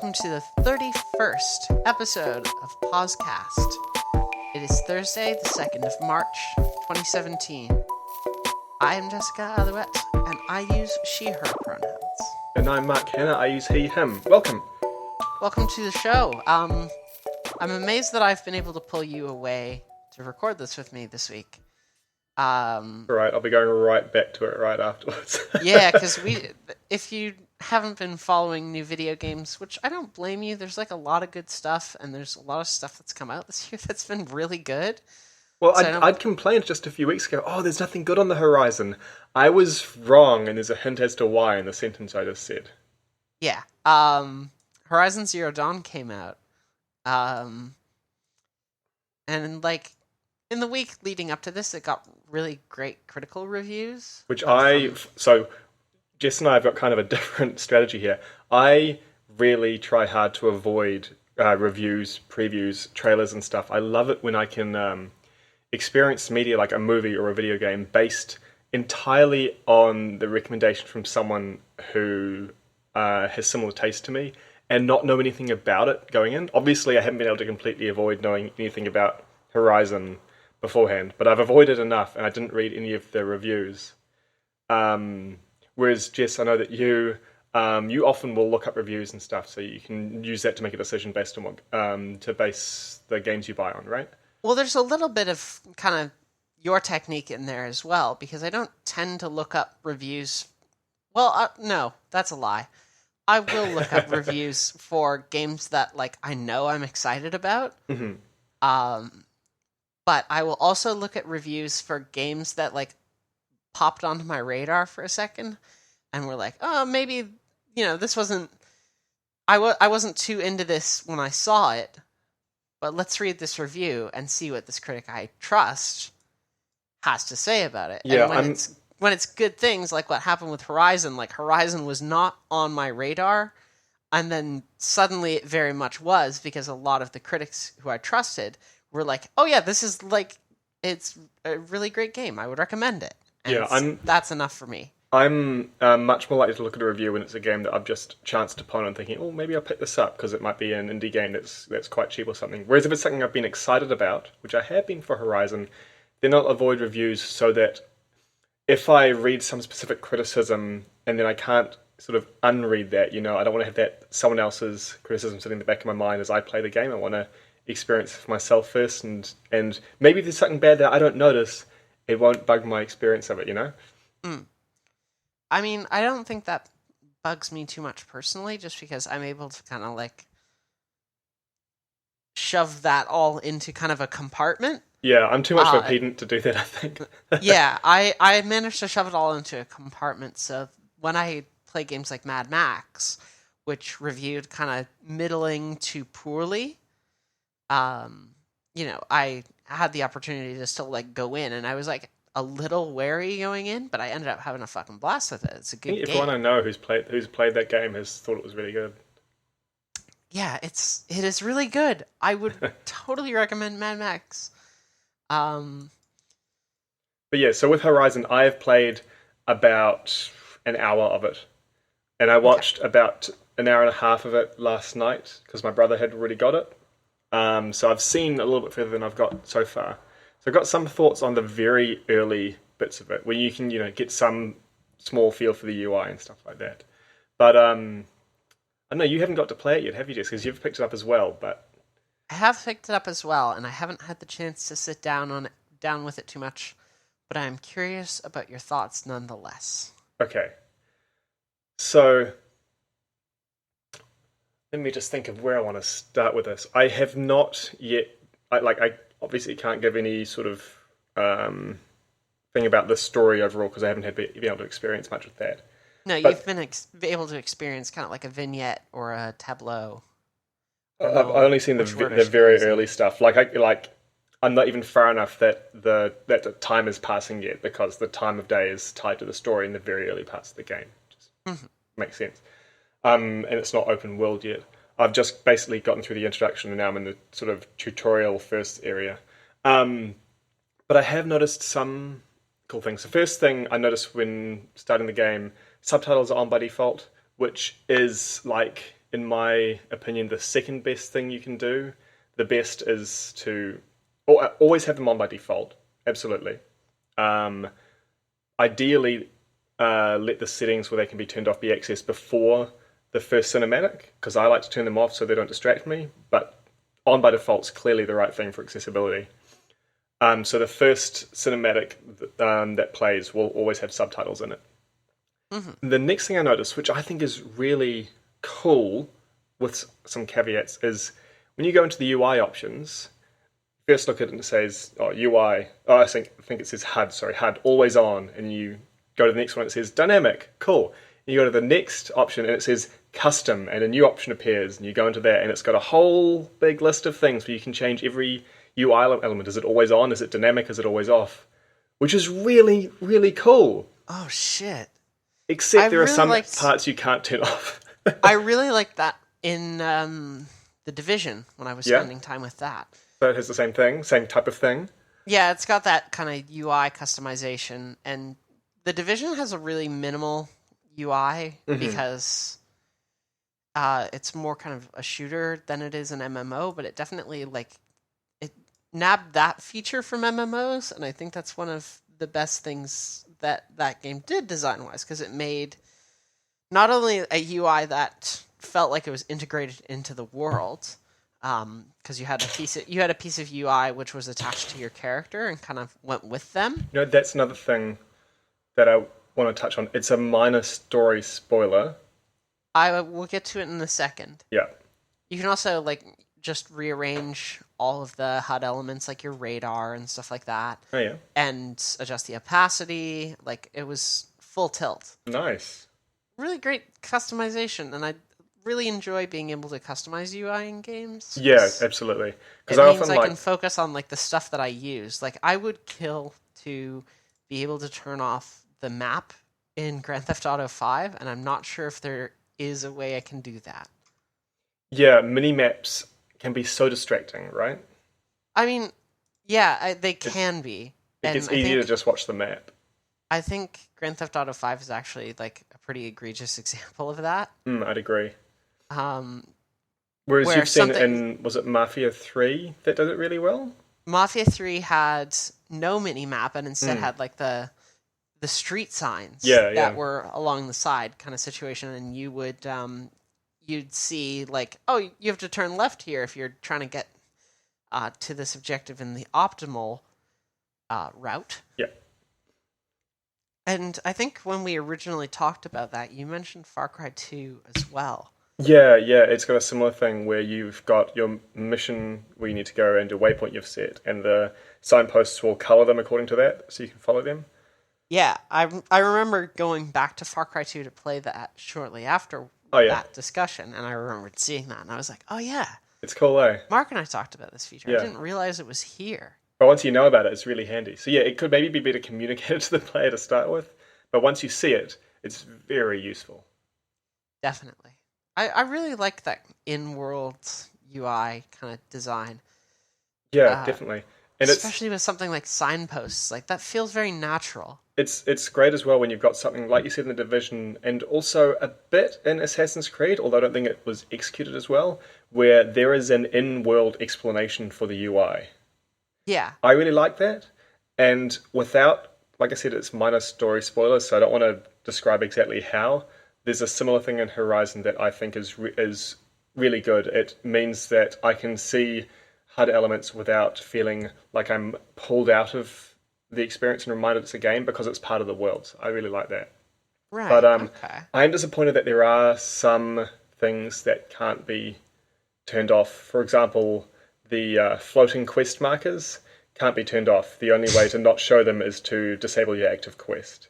welcome to the 31st episode of PauseCast. It is Thursday, the 2nd of March, 2017. I am Jessica Alouette, and I use she, her pronouns. And I'm Mark Hanna, I use he, him. Welcome. Welcome to the show. I'm amazed that I've been able to pull you away to record this with me this week. Right, I'll be going right back to it right afterwards. Yeah, because if you haven't been following new video games, which I don't blame you, there's like a lot of good stuff, and there's a lot of stuff that's come out this year that's been really good. Well, So I'd complained just a few weeks ago, oh, there's nothing good on the horizon. I was wrong, and there's a hint as to why in the sentence I just said. Yeah. Horizon Zero Dawn came out. And like in the week leading up to this, it got really great critical reviews. So Jess and I have got kind of a different strategy here. I really try hard to avoid reviews, previews, trailers and stuff. I love it when I can experience media like a movie or a video game based entirely on the recommendation from someone who has similar taste to me and not know anything about it going in. Obviously, I haven't been able to completely avoid knowing anything about Horizon beforehand, but I've avoided enough and I didn't read any of the reviews. Whereas, Jess, I know that you often will look up reviews and stuff, so you can use that to make a decision based on what to base the games you buy on, right? Well, there's a little bit of kind of your technique in there as well, because I don't tend to look up reviews. Well, no, that's a lie. I will look up reviews for games that like I know I'm excited about. Mm-hmm. But I will also look at reviews for games that like popped onto my radar for a second, and were like, oh, maybe this wasn't. I wasn't too into this when I saw it, but let's read this review and see what this critic I trust has to say about it. Yeah, and when it's good things, like what happened with Horizon, like Horizon was not on my radar, and then suddenly it very much was, because a lot of the critics who I trusted were like, oh yeah, this is like, it's a really great game. I would recommend it. And that's enough for me. I'm much more likely to look at a review when it's a game that I've just chanced upon and thinking, oh, maybe I'll pick this up because it might be an indie game that's quite cheap or something. Whereas if it's something I've been excited about, which I have been for Horizon, then I'll avoid reviews so that if I read some specific criticism and then I can't sort of unread that, I don't want to have that someone else's criticism sitting in the back of my mind as I play the game. I want to experience it for myself first, and maybe if there's something bad that I don't notice, it won't bug my experience of it, I mean, I don't think that bugs me too much personally, just because I'm able to kind of like shove that all into kind of a compartment. Yeah, I'm too much of a pedant to do that, I think. Yeah, I managed to shove it all into a compartment, so when I play games like Mad Max, which reviewed kind of middling to poorly, I had the opportunity to still like go in, and I was like a little wary going in, but I ended up having a fucking blast with it. It's a good game. Everyone I know who's played that game has thought it was really good. Yeah, it is really good. I would totally recommend Mad Max. But yeah, so with Horizon, I have played about an hour of it, and I watched about an hour and a half of it last night because my brother had already got it. So I've seen a little bit further than I've got so far. So I've got some thoughts on the very early bits of it, where you can, get some small feel for the UI and stuff like that. But I don't know, you haven't got to play it yet, have you, Jess? Because you've picked it up as well. But I have picked it up as well, and I haven't had the chance to sit down with it too much. But I'm curious about your thoughts nonetheless. Okay. So let me just think of where I want to start with this. I have not yet. I obviously can't give any sort of thing about the story overall because I haven't been able to experience much with that. No, you've been able to experience kind of like a vignette or a tableau. I've only seen the very early stuff. I'm not even far enough that the time is passing yet, because the time of day is tied to the story in the very early parts of the game. Just makes sense. And it's not open world yet. I've just basically gotten through the introduction, and now I'm in the sort of tutorial first area. But I have noticed some cool things. The first thing I noticed when starting the game, subtitles are on by default, which is like in my opinion, the second best thing you can do. The best is to always have them on by default. Absolutely. Um, Ideally, let the settings where they can be turned off be accessed before the first cinematic, because I like to turn them off so they don't distract me. But on by default is clearly the right thing for accessibility. So the first cinematic that plays will always have subtitles in it. Mm-hmm. The next thing I noticed, which I think is really cool, with some caveats, is when you go into the UI options, first look at it and it says UI. I think it says HUD. Sorry, HUD always on, and you go to the next one. It says dynamic. Cool. And you go to the next option and it says custom, and a new option appears, and you go into that, and it's got a whole big list of things where you can change every UI element. Is it always on? Is it dynamic? Is it always off? Which is really, really cool. Oh, shit. Except there are some parts you can't turn off. I really like that in The Division when I was spending time with that. So it has the same thing, same type of thing? Yeah, it's got that kind of UI customization. And The Division has a really minimal UI because it's more kind of a shooter than it is an MMO, but it definitely it nabbed that feature from MMOs, and I think that's one of the best things that game did design-wise, because it made not only a UI that felt like it was integrated into the world, because you had a piece of UI which was attached to your character and kind of went with them. That's another thing that I want to touch on. It's a minor story spoiler. I will get to it in a second. Yeah. You can also just rearrange all of the HUD elements, like your radar and stuff like that. Oh yeah. And adjust the opacity. It was full tilt. Nice. Really great customization, and I really enjoy being able to customize UI in games. Yeah, absolutely. Because it means I can focus on the stuff that I use. I would kill to be able to turn off the map in Grand Theft Auto 5, and I'm not sure if there is a way I can do that. Yeah, mini-maps can be so distracting, right? I mean, yeah, they can be. It gets easier to just watch the map. I think Grand Theft Auto 5 is actually a pretty egregious example of that. I'd agree. Whereas you've seen in, was it Mafia 3 that did it really well? Mafia 3 had no mini-map and instead had the street signs that were along the side kind of situation, and you would you'd see you have to turn left here if you're trying to get to this objective in the optimal route. Yeah. And I think when we originally talked about that, you mentioned Far Cry 2 as well. Yeah, it's got a similar thing where you've got your mission where you need to go and a waypoint you've set, and the signposts will color them according to that, so you can follow them. Yeah, I remember going back to Far Cry 2 to play that shortly after that discussion, and I remembered seeing that, and I was like, oh yeah. It's cool, eh? Mark and I talked about this feature. I didn't realize it was here. But once you know about it, it's really handy. So yeah, it could maybe be better communicated to the player to start with, but once you see it, it's very useful. Definitely. I really like that in-world UI kind of design. Yeah, definitely. And especially with something like signposts. That feels very natural. It's great as well when you've got something, like you said, in The Division, and also a bit in Assassin's Creed, although I don't think it was executed as well, where there is an in-world explanation for the UI. Yeah. I really like that. And without, like I said, it's minor story spoilers, so I don't want to describe exactly how. There's a similar thing in Horizon that I think is really good. It means that I can see HUD elements without feeling like I'm pulled out of the experience and reminded it's a game, because it's part of the world. So I really like that. Right. But okay. I am disappointed that there are some things that can't be turned off. For example, the floating quest markers can't be turned off. The only way to not show them is to disable your active quest,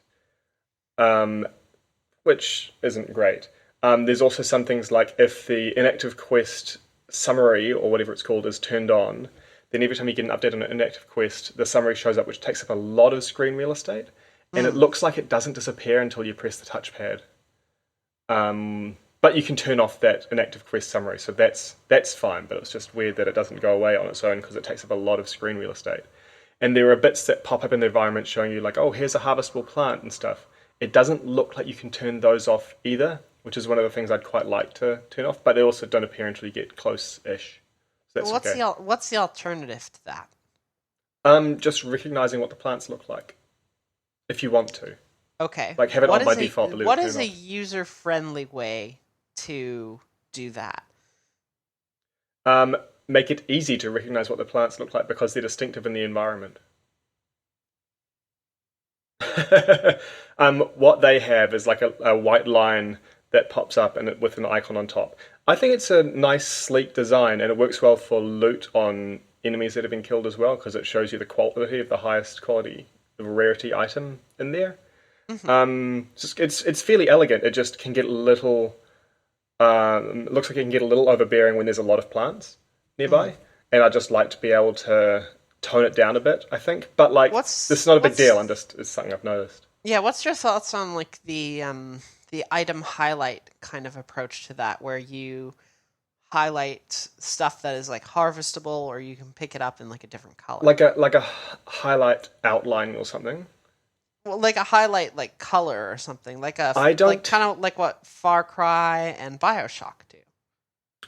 which isn't great. There's also some things like if the inactive quest summary, or whatever it's called, is turned on, then every time you get an update on an inactive quest, the summary shows up, which takes up a lot of screen real estate, and it looks like it doesn't disappear until you press the touchpad. But you can turn off that inactive quest summary, so that's fine, but it's just weird that it doesn't go away on its own because it takes up a lot of screen real estate. And there are bits that pop up in the environment showing you, oh, here's a harvestable plant and stuff. It doesn't look like you can turn those off either, which is one of the things I'd quite like to turn off, but they also don't appear until you get close-ish. So that's What's okay. what's the alternative to that? Just recognizing what the plants look like, if you want to. Okay. Like, have it on by default, but leave what it is turned a off. user-friendly way to do that? Make it easy to recognize what the plants look like because they're distinctive in the environment. What they have is like a white line that pops up and with an icon on top. I think it's a nice, sleek design, and it works well for loot on enemies that have been killed as well because it shows you the quality of the highest quality, the rarity item in there. Hmm. It's fairly elegant. It just can get a little. It looks like it can get a little overbearing when there's a lot of plants Hmm. nearby, and I just like to be able to tone it down a bit. I think, but like this is not a big deal. It's something I've noticed. Yeah, what's your thoughts on like the item highlight kind of approach to that, where you highlight stuff that is like harvestable, or you can pick it up in like a different color? Like a highlight outline or something. Well, like a highlight like color or something, I like don't. kind of like what Far Cry and BioShock do.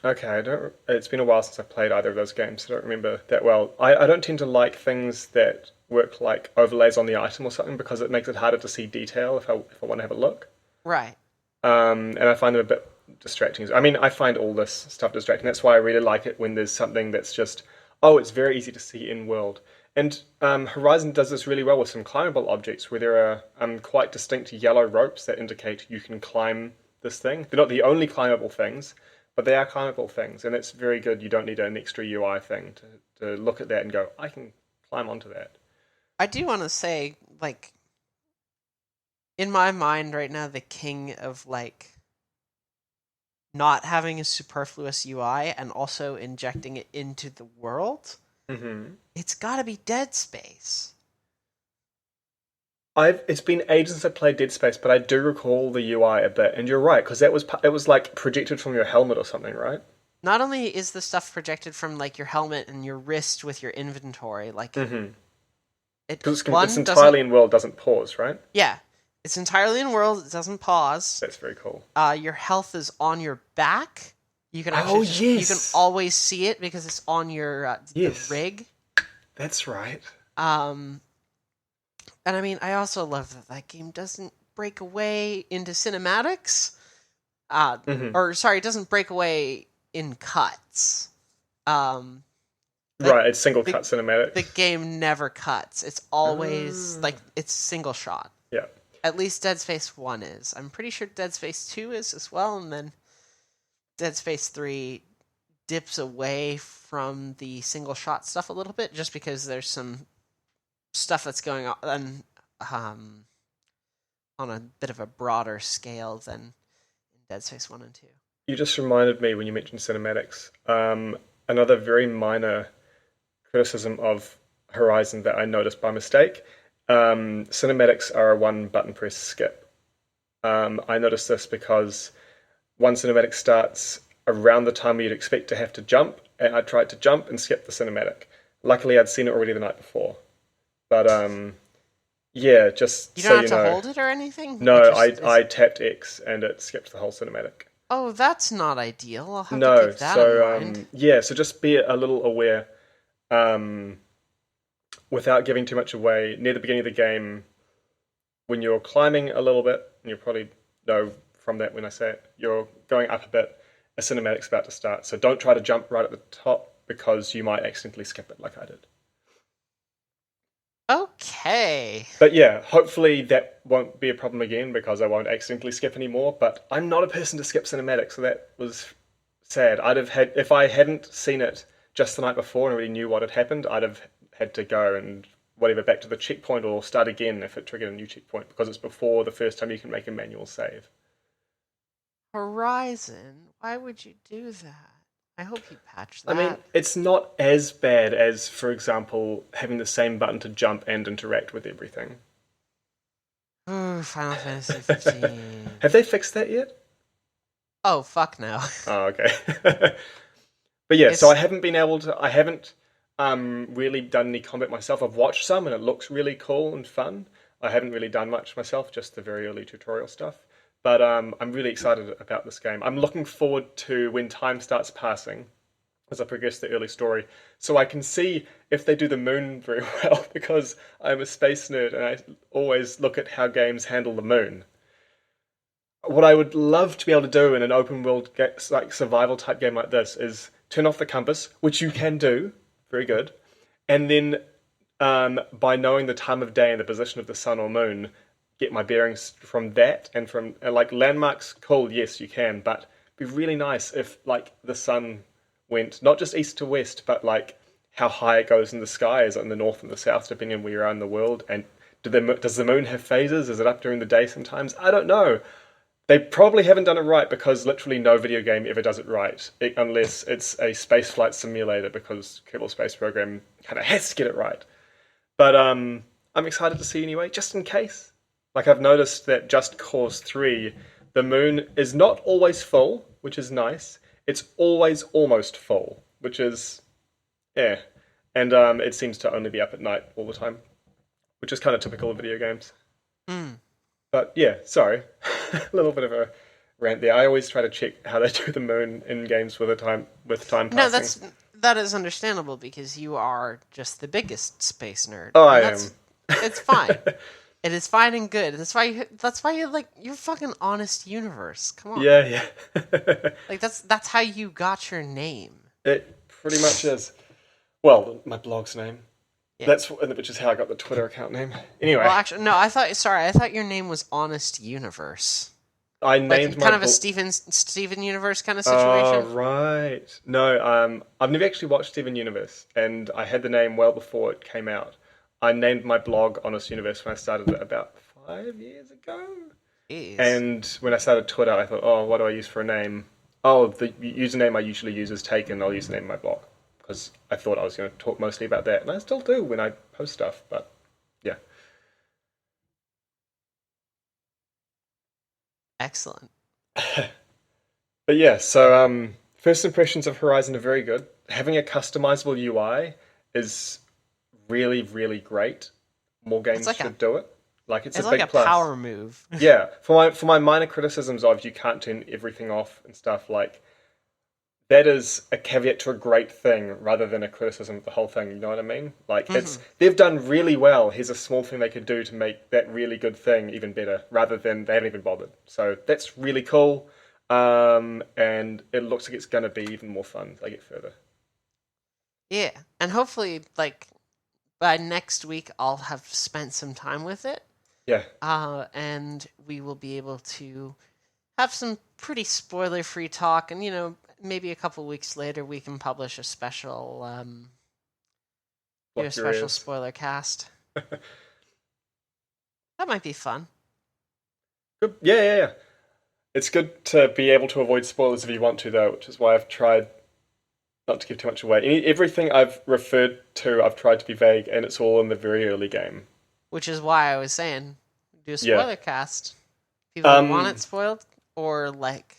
Okay, I don't. It's been a while since I played either of those games, so I don't remember that well. I don't tend to like things that work like overlays on the item or something because it makes it harder to see detail if I want to have a look. Right. And I find them a bit distracting. I mean, I find all this stuff distracting. That's why I really like it when there's something that's just, oh, it's very easy to see in world. And Horizon does this really well with some climbable objects where there are quite distinct yellow ropes that indicate you can climb this thing. They're not the only climbable things, but they are climbable things. And it's very good. You don't need an extra UI thing to look at that and go, I can climb onto that. I do want to say, like, in my mind right now, the king of like not having a superfluous UI and also injecting it into the world, Hmm. it's got to be Dead Space. It's been ages since I played Dead Space, but I do recall the UI a bit, and you're right because it was like projected from your helmet or something, right? Not only is the stuff projected from like your helmet and your wrist with your inventory, like Mm-hmm. it Because it's one doesn't. entirely in world, doesn't pause, right? Yeah, it's entirely in world. It doesn't pause. That's very cool. Your health is on your back. You can Oh actually you can yes, always see it because it's on your the yes, rig. that's right. Um, and I mean, I also love that that game doesn't break away into cinematics. Hmm. Or sorry, it doesn't break away in cuts. Um, like Right, it's single the cut cinematic. the game never cuts. It's always Ah, like it's single shot. yeah, At least Dead Space 1 is. I'm pretty sure Dead Space 2 is as well, and then Dead Space 3 dips away from the single shot stuff a little bit just because there's some stuff that's going um, on a bit of a broader scale than in Dead Space 1 and 2. you just reminded me when you mentioned cinematics. Another very minor criticism of Horizon that I noticed by mistake. Cinematics are a one button press skip. I noticed this because one cinematic starts around the time you'd expect to have to jump, and I tried to jump and skip the cinematic. Luckily, I'd seen it already the night before. But yeah, just You so don't have you to know, hold it or anything? It no, just is. I tapped X and it skipped the whole cinematic. Oh, that's not ideal. I'll have to No, keep that in so mind. yeah, so just be a little aware um, without giving too much away. Near the beginning of the game, when you're climbing a little bit, and you'll probably know from that when I say it, you're going up a bit, a cinematic's about to start. So don't try to jump right at the top because you might accidentally skip it like I did. Okay. But yeah, hopefully that won't be a problem again because I won't accidentally skip anymore. But I'm not a person to skip cinematics, so that was sad. I'd have had if I hadn't seen it just the night before and already knew what had happened, I'd have had to go and whatever back to the checkpoint or start again if it triggered a new checkpoint because it's before the first time you can make a manual save. Horizon, why would you do that? I hope you patch I mean, that. it's not as bad as, for example, having the same button to jump and interact with everything. Ooh, Final Fantasy 15. Have they fixed that yet? Oh, fuck no. Oh, okay. But yeah, so I It's haven't been able to. I haven't really done any combat myself. I've watched some, and it looks really cool and fun. I haven't really done much myself, just the very early tutorial stuff. But I'm really excited about this game. I'm looking forward to when time starts passing as I progress the early story, so I can see if they do the moon very well, because I'm a space nerd and I always look at how games handle the moon. What I would love to be able to do in an open world like survival type game like this is turn off the compass, which you can do, very good, and then by knowing the time of day and the position of the sun or moon, get my bearings from that and from like landmarks. Cool, yes, you can, but it'd be really nice if like the sun went not just east to west, but like how high it goes in the sky. Is it in the north and the south, depending on where you are in the world? And does the moon have phases? Is it up during the day sometimes? I don't know. They probably haven't done it right, because literally no video game ever does it right, unless it's a spaceflight simulator, because Kerbal Space Program kind of has to get it right. But I'm excited to see anyway, just in case. Like, I've noticed that Just Cause 3, the moon is not always full, which is nice. It's always almost full, which is, yeah. And it seems to only be up at night all the time, which is kind of typical of video games. Mm. But yeah, sorry. A little bit of a rant there. I always try to check how they do the moon in games with time passing. No, that is understandable, because you are just the biggest space nerd. Oh, I am. It's fine. It is fine and good. That's why you're like, you're fucking Honest Universe. Come on. Yeah. Like that's how you got your name. It pretty much is. Well, my blog's name. Yeah. Which is how I got the Twitter account name. Anyway. Well, actually, no. I thought your name was Honest Universe. I named like, kind of a Steven Universe kind of situation. Oh, right. No, I've never actually watched Steven Universe, and I had the name well before it came out. I named my blog Honest Universe when I started it about 5 years ago. Jeez. And when I started Twitter, I thought, oh, what do I use for a name? Oh, the username I usually use is taken. I'll use the name of my blog, because I thought I was going to talk mostly about that, and I still do when I post stuff, but yeah. Excellent. But yeah, so first impressions of Horizon are very good. Having a customizable UI is really, really great. More games should do it. Like, it's a big plus. Power move. Yeah, for my minor criticisms of you can't turn everything off and stuff, like, that is a caveat to a great thing rather than a criticism of the whole thing. You know what I mean? Like, they've done really well. Here's a small thing they could do to make that really good thing even better, rather than they haven't even bothered. So that's really cool. And it looks like it's going to be even more fun as I get further. Yeah, and hopefully, like, by next week, I'll have spent some time with it. Yeah. And we will be able to have some pretty spoiler-free talk, and, maybe a couple weeks later we can publish a special, spoiler cast. That might be fun. Good. Yeah. It's good to be able to avoid spoilers if you want to, though, which is why I've tried not to give too much away. Everything I've referred to, I've tried to be vague, and it's all in the very early game. Which is why I was saying, do a spoiler cast. People who want it spoiled, or like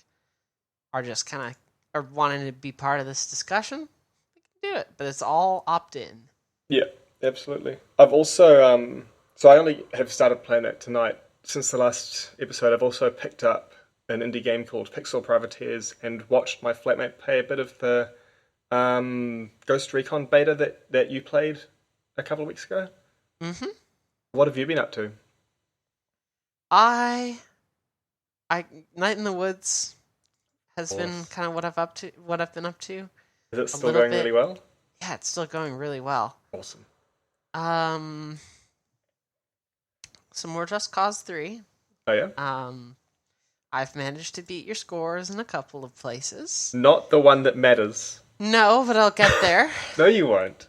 are just kind of wanting to be part of this discussion, we can do it. But it's all opt-in. Yeah, absolutely. I've also so I only have started playing that tonight. Since the last episode, I've also picked up an indie game called Pixel Privateers and watched my flatmate play a bit of the Ghost Recon beta that you played a couple of weeks ago. Mm-hmm. What have you been up to? I Night in the Woods has been kind of what I've been up to. Is it still going really well? Yeah, it's still going really well. Awesome. Some more Just Cause 3. Oh yeah? I've managed to beat your scores in a couple of places. Not the one that matters. No, but I'll get there. No, you won't.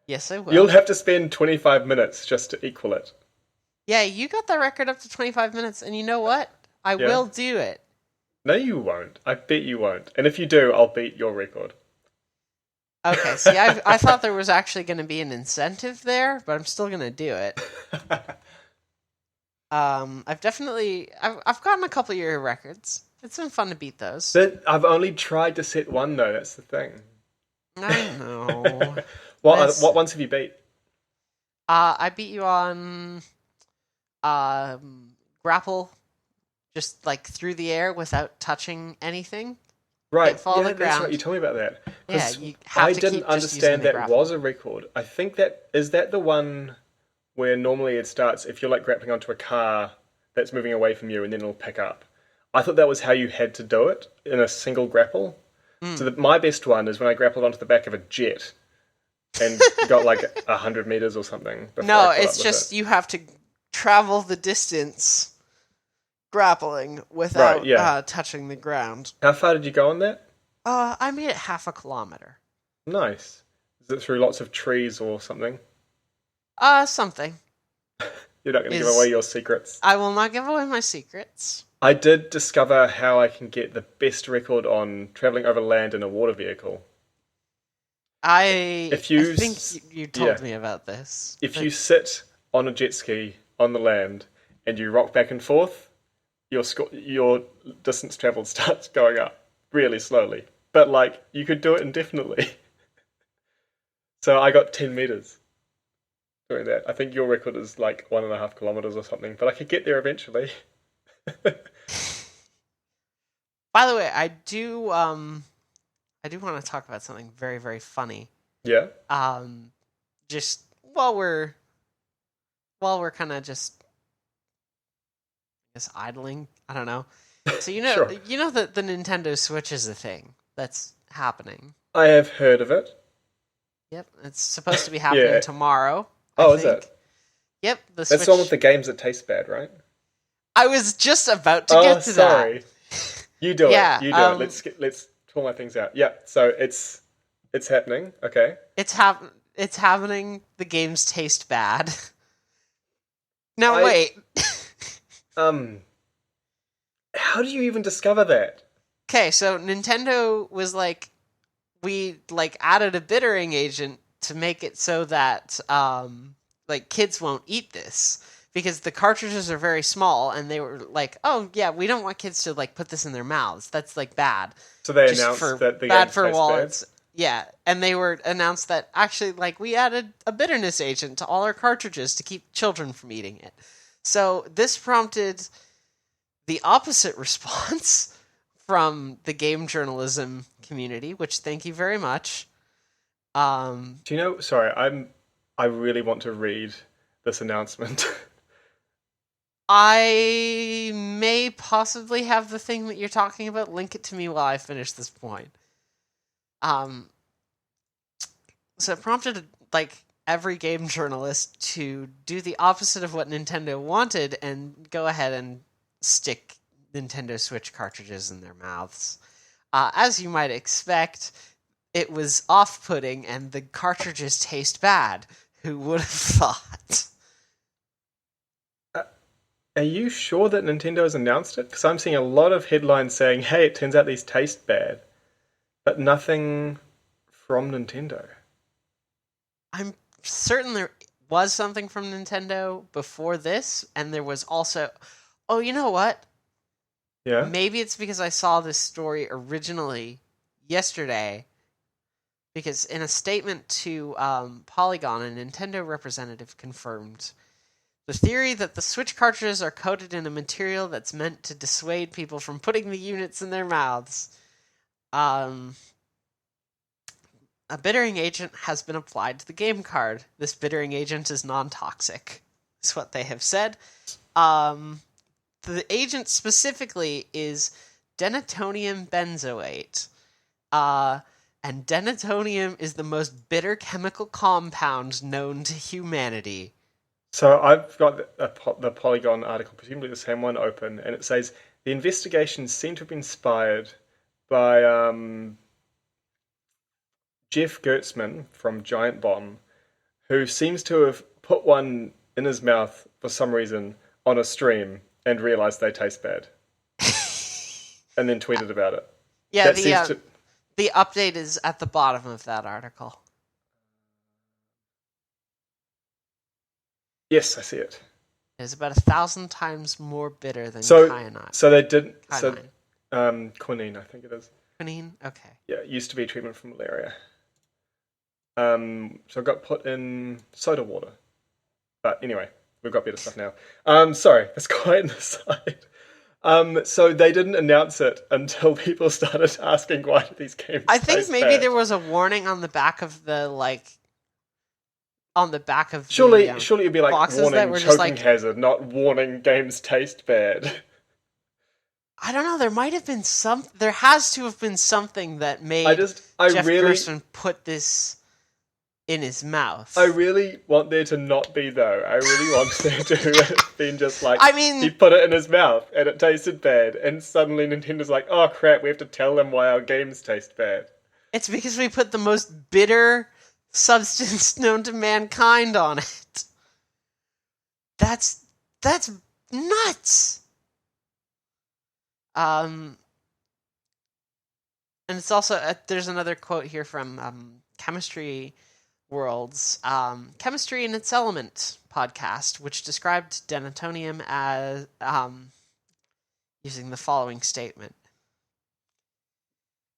Yes, I will. You'll have to spend 25 minutes just to equal it. Yeah, you got that record up to 25 minutes, and you know what? I will do it. No, you won't. I bet you won't. And if you do, I'll beat your record. Okay, see, I thought there was actually going to be an incentive there, but I'm still going to do it. I've gotten a couple of your records. It's been fun to beat those. I've only tried to set one, though. That's the thing. I know. What ones have you beat? I beat you on grapple just like through the air without touching anything. Right, Can't fall yeah, to the that's right. You ground. told me about that. Yeah, Because you have I to didn't keep just using understand the that grapple. was a record. I think that is that the one where normally it starts if you're like grappling onto a car that's moving away from you and then it'll pick up. I thought that was how you had to do it in a single grapple. So my best one is when I grappled onto the back of a jet and got like 100 meters or something before No, I caught it's up with just it. you have to travel the distance grappling Right, without yeah. touching the ground. How far did you go on that? I made it half a kilometer. Nice. Is it through lots of trees or something? Something You're not going to give away is. your secrets. I will not give away my secrets. I did discover how I can get the best record on traveling over land in a water vehicle. I If you, think you yeah, told me about this. if you sit on a jet ski on the land and you rock back and forth, your distance traveled starts going up really slowly. But like you could do it indefinitely. So I got 10 meters doing that. I think your record is like 1.5 kilometers or something, but I could get there eventually. By the way, I do want to talk about something very, very funny. Yeah. Just while we're kind of just, I guess, idling. I don't know. So Sure. you know that the Nintendo Switch is a thing that's happening. I have heard of it. Yep, it's supposed to be happening Yeah. tomorrow. Oh, I is think. it? Yep, the That's Switch. the one with the games that taste bad, right? I was just about to Oh, get to sorry. that. You do Yeah, it. You do it. Let's pull my things out. Yeah. So it's happening. Okay. It's happening. The games taste bad. Now I wait. How do you even discover that? Okay, so Nintendo was like, we like added a bittering agent to make it so that like kids won't eat this because the cartridges are very small, and they were like, oh yeah, we don't want kids to like put this in their mouths. That's like bad. So they Just announced for that the bad games for taste wallets. Yeah, and they were announced that actually like we added a bitterness agent to all our cartridges to keep children from eating it. So this prompted the opposite response from the game journalism community, which thank you very much. bad. Do you know? Sorry, I really want to read this announcement. I may possibly have the thing that you're talking about. Link it to me while I finish this point. So it prompted like every game journalist to do the opposite of what Nintendo wanted and go ahead and stick Nintendo Switch cartridges in their mouths. As you might expect, it was off-putting and the cartridges taste bad. Who would have thought? Are you sure that Nintendo has announced it? Because I'm seeing a lot of headlines saying, "Hey, it turns out these taste bad," but nothing from Nintendo. I'm certain there was something from Nintendo before this, and there was also. Oh, you know what? Yeah. Maybe it's because I saw this story originally yesterday. Because in a statement to Polygon, a Nintendo representative confirmed the theory that the Switch cartridges are coated in a material that's meant to dissuade people from putting the units in their mouths. A bittering agent has been applied to the game card. This bittering agent is non-toxic. That's what they have said. The agent specifically is denatonium benzoate. And denatonium is the most bitter chemical compound known to humanity. So I've got the Polygon article, presumably the same one, open, and it says the investigations seem to have been inspired by Jeff Gertzman from Giant Bomb, who seems to have put one in his mouth for some reason on a stream and realized they taste bad, and then tweeted about it. Yeah, That seems to. the update is at the bottom of that article. Yes, I see it. It is about 1,000 times more bitter than So, quinine. so they didn't. So, Quinine. quinine, I think it is. Quinine? Okay. Yeah, it used to be treatment for malaria. So it got put in soda water. But anyway, we've got better stuff now. Sorry, that's quite an aside. So they didn't announce it until people started asking why do these games I think taste maybe bad? there was a warning on the back of the Surely it'd be like boxes that warning were just choking like, hazard, not warning games taste bad. I don't know. There might have been some. There has to have been something that I made just, I Jeff really, Gerstmann put this in his mouth. I really want there to not be though. I really want there to have been just like I mean, he put it in his mouth and it tasted bad, and suddenly Nintendo's like, oh crap, we have to tell them why our games taste bad. it's because we put the most bitter substance known to mankind on it. That's nuts. And it's also there's another quote here from Chemistry World's Chemistry in Its Element podcast, which described denatonium as using the following statement: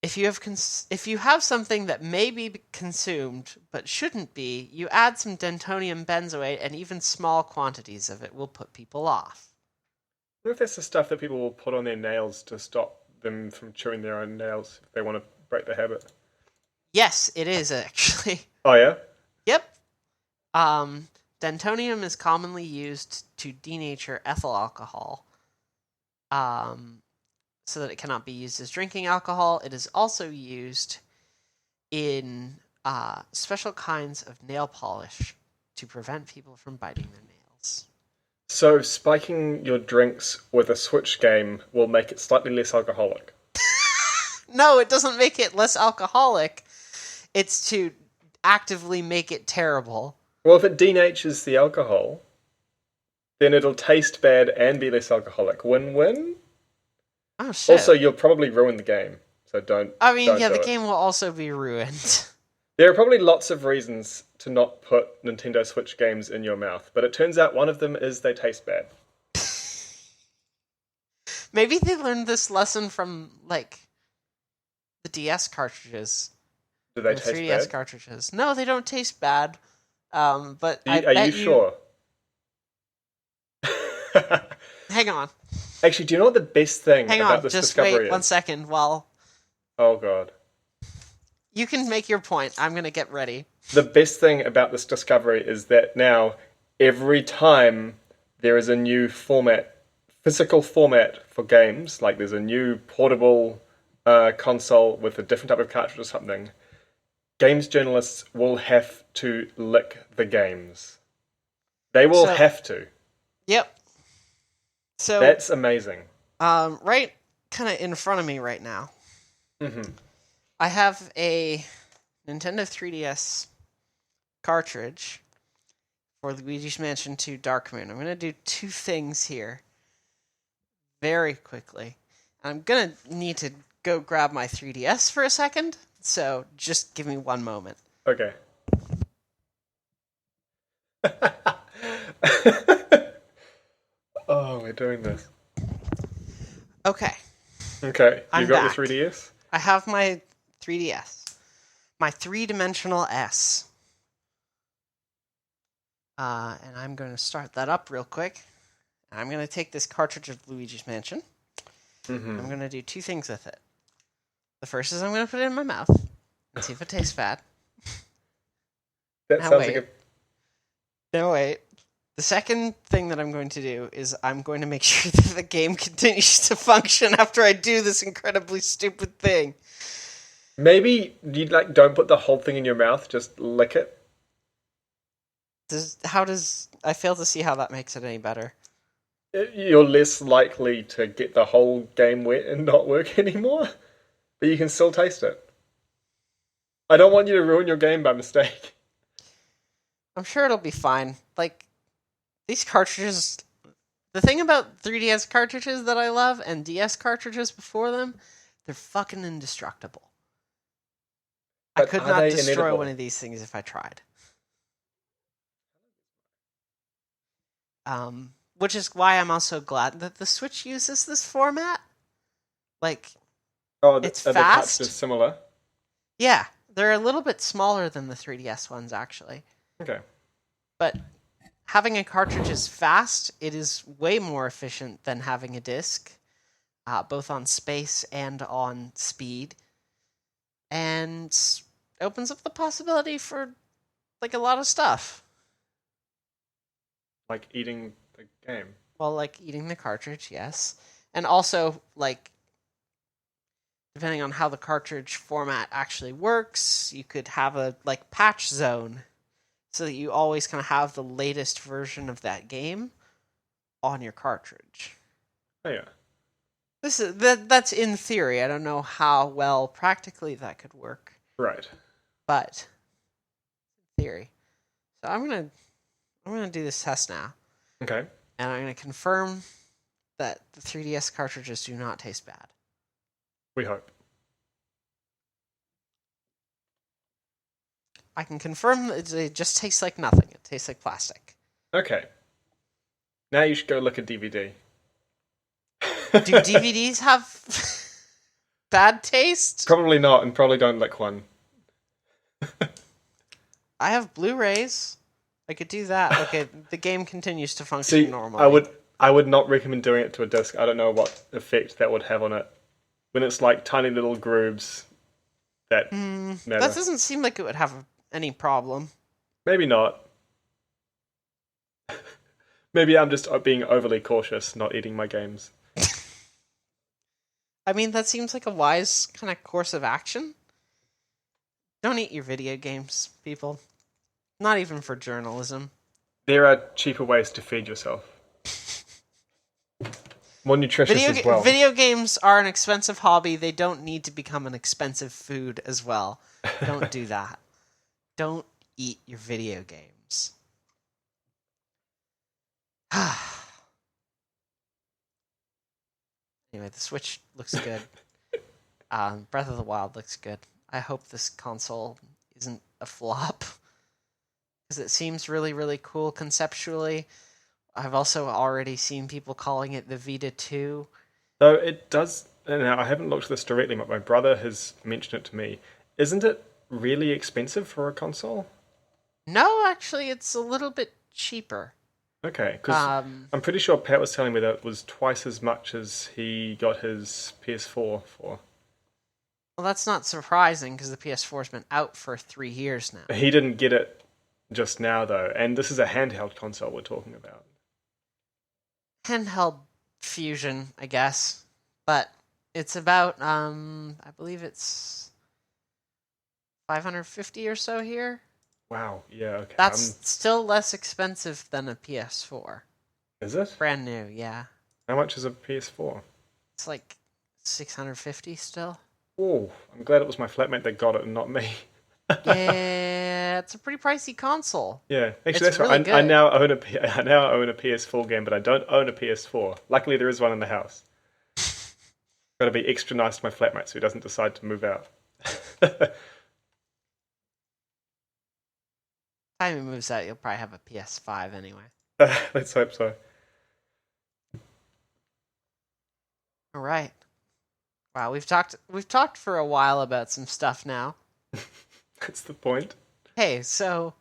if you have something that may be consumed but shouldn't be, you add some denatonium benzoate, and even small quantities of it will put people off. I wonder if that's the stuff that people will put on their nails to stop them from chewing their own nails if they want to break the habit. Yes, it is actually. Oh yeah? Yep. Denatonium is commonly used to denature ethyl alcohol, so that it cannot be used as drinking alcohol. It is also used in special kinds of nail polish to prevent people from biting their nails. So spiking your drinks with a Switch game will make it slightly less alcoholic. No, it doesn't make it less alcoholic. It's to actively make it terrible. Well, if it denatures the alcohol, then it'll taste bad and be less alcoholic. Win-win? Oh, shit. Also, you'll probably ruin the game, so don't. I mean, don't yeah, do the it. game will also be ruined. There are probably lots of reasons to not put Nintendo Switch games in your mouth, but it turns out one of them is they taste bad. Maybe they learned this lesson from, like, the DS cartridges. Do they The taste 3DS bad? cartridges. No, they don't taste bad. But Are you sure? Hang on. Actually, do you know what the best thing Hang about on. this Just discovery wait 1 is? second while Oh god. you can make your point. I'm going to get ready. The best thing about this discovery is that now, every time there is a new format, physical format for games, like there's a new portable console with a different type of cartridge or something, games journalists will have to lick the games. They will have to. Yep. So That's amazing. right kind of in front of me right now, I have a Nintendo 3DS cartridge for Luigi's Mansion 2 Dark Moon. I'm going to do two things here very quickly. I'm going to need to go grab my 3DS for a second, so just give me one moment. Okay. Oh, we're doing this. Okay. Okay, I'm you got back. your 3DS? I have my 3DS. My three-dimensional S. And I'm going to start that up real quick. I'm going to take this cartridge of Luigi's Mansion. I'm going to do two things with it. The first is I'm going to put it in my mouth and see if it tastes bad. That Now sounds wait. like a... No, wait. The second thing that I'm going to do is I'm going to make sure that the game continues to function after I do this incredibly stupid thing. Maybe you don't put the whole thing in your mouth, just lick it. I fail to see how that makes it any better. You're less likely to get the whole game wet and not work anymore, but you can still taste it. I don't want you to ruin your game by mistake. I'm sure it'll be fine. Like, these cartridges... The thing about 3DS cartridges that I love, and DS cartridges before them, they're fucking indestructible. I But could are not they destroy inedible? one of these things if I tried. Which is why I'm also glad that the Switch uses this format. Like, Oh, it's are the fast. cartridges similar? Yeah, they're a little bit smaller than the 3DS ones, actually. Okay. But having a cartridge is fast. It is way more efficient than having a disc. both on space and on speed, and opens up the possibility for like a lot of stuff. Like eating the game. Well, like eating the cartridge, yes, and also like depending on how the cartridge format actually works, you could have a like patch zone so that you always kind of have the latest version of that game on your cartridge. Oh yeah. That's in theory. I don't know how well practically that could work, Right. but theory. So I'm gonna do this test now, Okay. and I'm gonna confirm that the 3DS cartridges do not taste bad. We hope. I can confirm that it just tastes like nothing. It tastes like plastic. Okay. Now you should go look at DVD. Do DVDs have bad taste? Probably not, and probably don't lick one. I have Blu-rays. I could do that. Okay, the game continues to function See, normally. I would not recommend doing it to a disc. I don't know what effect that would have on it. When it's like tiny little grooves that matter. That doesn't seem like it would have any problem. Maybe not. Maybe I'm just being overly cautious, not eating my games. I mean, that seems like a wise kind of course of action. Don't eat your video games, people. Not even for journalism. There are cheaper ways to feed yourself. More nutritious as well. Video games are an expensive hobby. They don't need to become an expensive food as well. Don't do that. Don't eat your video games. Anyway, the Switch looks good. Breath of the Wild looks good. I hope this console isn't a flop, because it seems really, really cool conceptually. I've also already seen people calling it the Vita 2. Though it does, now I haven't looked at this directly, but my brother has mentioned it to me. Isn't it really expensive for a console? No, actually, it's a little bit cheaper. Okay, because I'm pretty sure Pat was telling me that it was twice as much as he got his PS4 for. Well, that's not surprising, because the PS4's been out for 3 years now. He didn't get it just now, though, and this is a handheld console we're talking about. Handheld fusion, I guess. But it's about, I believe it's $550 or so here. Wow, yeah, okay. That's still less expensive than a PS4. Is it? Brand new, yeah. How much is a PS4? It's like $650 still. Oh, I'm glad it was my flatmate that got it and not me. Yeah, it's a pretty pricey console. Yeah, actually, It's that's really right. good. I now own a PS4 game, but I don't own a PS4. Luckily, there is one in the house. Got to be extra nice to my flatmate so he doesn't decide to move out. Time he moves out, you'll probably have a PS5 anyway. Let's hope so. All right. Wow, we've talked for a while about some stuff now. That's the point. Hey, so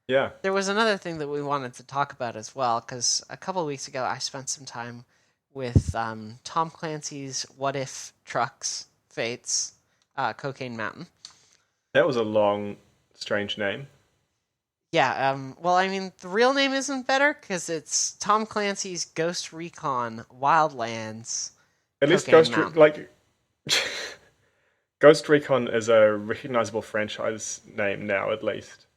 Yeah. there was another thing that we wanted to talk about as well, because a couple of weeks ago I spent some time with Tom Clancy's What If Trucks Fates, Cocaine Mountain. That was a long, strange name. Yeah, well, I mean, the real name isn't better, because it's Tom Clancy's Ghost Recon Wildlands. At least Cocaine Mountain. Ghost Recon is a recognizable franchise name now, at least.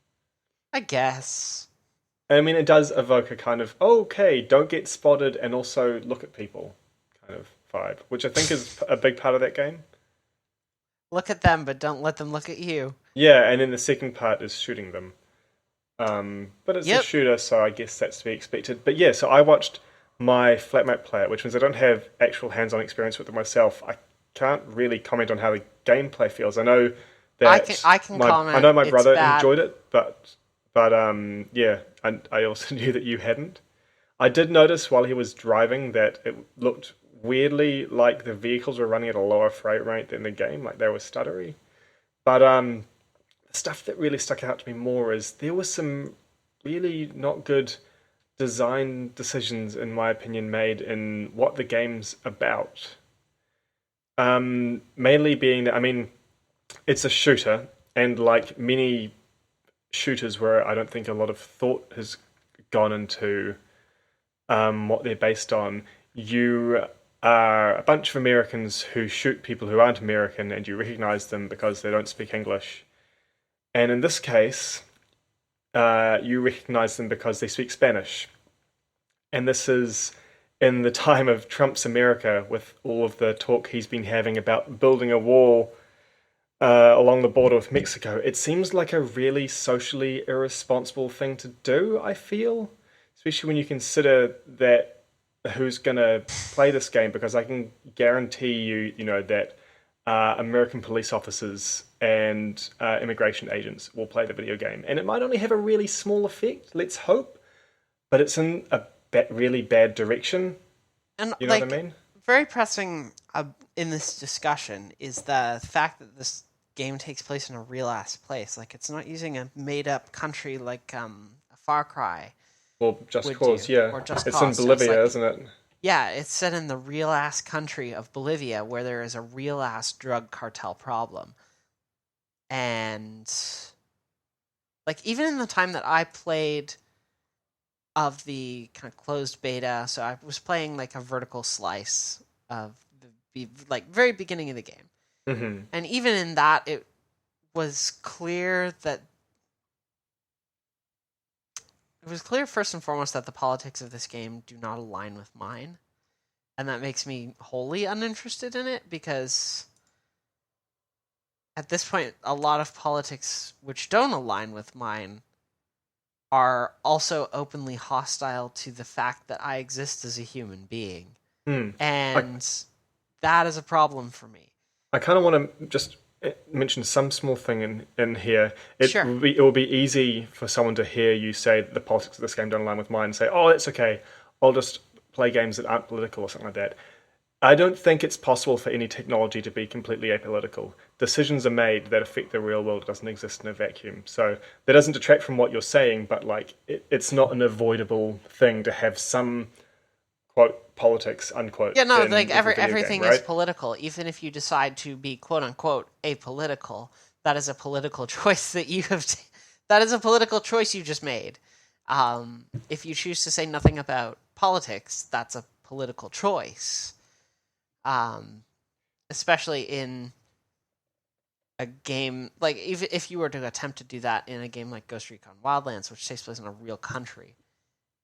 I guess. I mean, it does evoke a kind of, okay, don't get spotted and also look at people kind of vibe, which I think is a big part of that game. Look at them, but don't let them look at you. Yeah, and then the second part is shooting them. But it's a Yep. shooter, so I guess that's to be expected. But yeah, so I watched my flatmate play it, which means I don't have actual hands-on experience with it myself. I can't really comment on how the gameplay feels. I know that I can comment. I know my It's brother bad. enjoyed it, but yeah, I also knew that you hadn't. I did notice while he was driving that it looked weirdly like the vehicles were running at a lower frame rate than the game, like they were stuttery. But the stuff that really stuck out to me more is there was some really not good design decisions, in my opinion, made in what the game's about. Mainly being that, I mean, it's a shooter, and like many shooters where I don't think a lot of thought has gone into what they're based on, you are a bunch of Americans who shoot people who aren't American, and you recognize them because they don't speak English. And in this case, you recognize them because they speak Spanish. And this is in the time of Trump's America, with all of the talk he's been having about building a wall along the border with Mexico. It seems like a really socially irresponsible thing to do, I feel, especially when you consider that who's going to play this game, because I can guarantee you, that American police officers and immigration agents will play the video game. And it might only have a really small effect, let's hope, but it's in a really bad direction. And You know what I mean? very pressing in this discussion is the fact that this game takes place in a real ass place. Like, it's not using a made up country like a Far Cry. Well, Just would Cause, do, yeah. or Just It's Cause. in Bolivia, isn't it? Yeah, it's set in the real ass country of Bolivia, where there is a real ass drug cartel problem. And like, even in the time that I played of the kind of closed beta, so I was playing like a vertical slice of the like very beginning of the game. Mm-hmm. And even in that, it was clear first and foremost that the politics of this game do not align with mine. And that makes me wholly uninterested in it, because at this point, a lot of politics which don't align with mine are also openly hostile to the fact that I exist as a human being. And that is a problem for me. I kind of want to just mention some small thing in here. Sure. It will be easy for someone to hear you say that the politics of this game don't align with mine and say, oh, that's okay. I'll just play games that aren't political or something like that. I don't think it's possible for any technology to be completely apolitical. Decisions are made that affect the real world. It doesn't exist in a vacuum. So that doesn't detract from what you're saying, but like it's not an avoidable thing to have some, quote, politics, unquote. Yeah, no, in like everything game, right? is political. Even if you decide to be quote unquote apolitical, that is a political choice that you have. That is a political choice you just made. If you choose to say nothing about politics, that's a political choice. Especially in a game like, if you were to attempt to do that in a game like Ghost Recon Wildlands, which takes place in a real country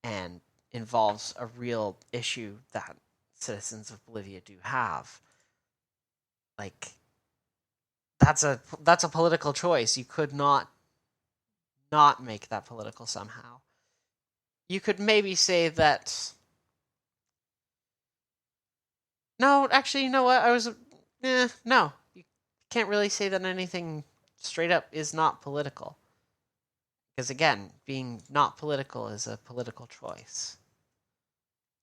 and involves a real issue that citizens of Bolivia do have, like that's a political choice. You could not make that political somehow. You could maybe say that. No, actually, you know what? No. You can't really say that anything straight up is not political. Because again, being not political is a political choice.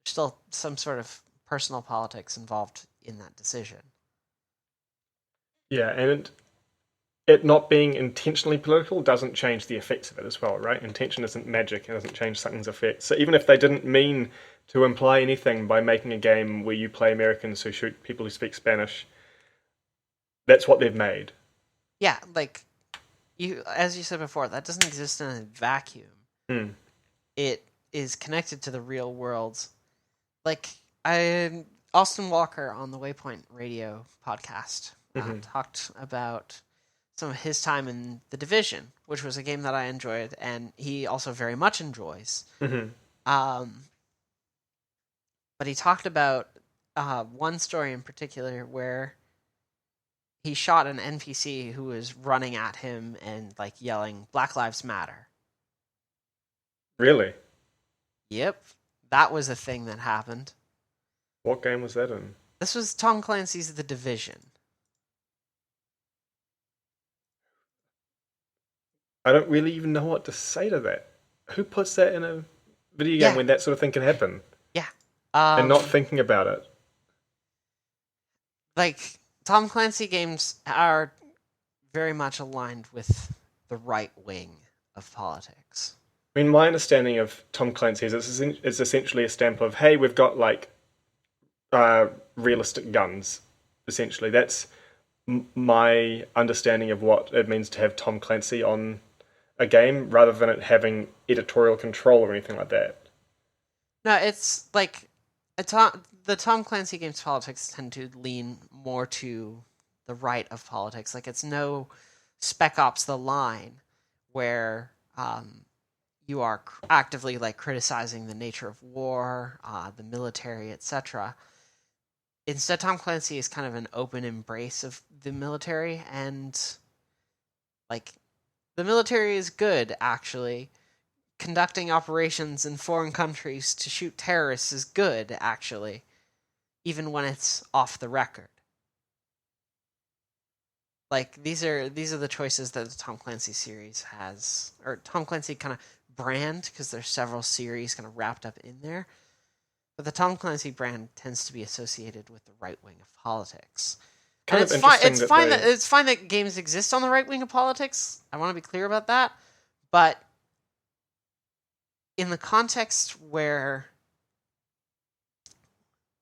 There's still some sort of personal politics involved in that decision. Yeah, and it not being intentionally political doesn't change the effects of it as well, right? Intention isn't magic; it doesn't change something's effects. So even if they didn't mean to imply anything by making a game where you play Americans who shoot people who speak Spanish, that's what they've made. Yeah, like as you said before, that doesn't exist in a vacuum. It is connected to the real world. Like Austin Walker on the Waypoint Radio podcast talked about some of his time in The Division, which was a game that I enjoyed, and he also very much enjoys. But he talked about one story in particular where he shot an NPC who was running at him and like yelling "Black Lives Matter." Really? Yep, that was a thing that happened. What game was that in? This was Tom Clancy's The Division. I don't really even know what to say to that. Who puts that in a video game when that sort of thing can happen? Yeah. And not thinking about it. Like, Tom Clancy games are very much aligned with the right wing of politics. I mean, my understanding of Tom Clancy's is essentially a stamp of, hey, we've got like realistic guns, essentially. That's my understanding of what it means to have Tom Clancy on a game, rather than it having editorial control or anything like that. No, it's like the Tom Clancy games politics tend to lean more to the right of politics. Like it's no Spec Ops: The Line, where you are actively like criticizing the nature of war, the military, etc. Instead, Tom Clancy is kind of an open embrace of the military, and like the military is good actually. Conducting operations in foreign countries to shoot terrorists is good actually, even when it's off the record. Like these are the choices that the Tom Clancy series has, or Tom Clancy kind of brand, because there's several series kind of wrapped up in there. But the Tom Clancy brand tends to be associated with the right wing of politics. And it's fine. It's fine that games exist on the right wing of politics. I want to be clear about that. But in the context where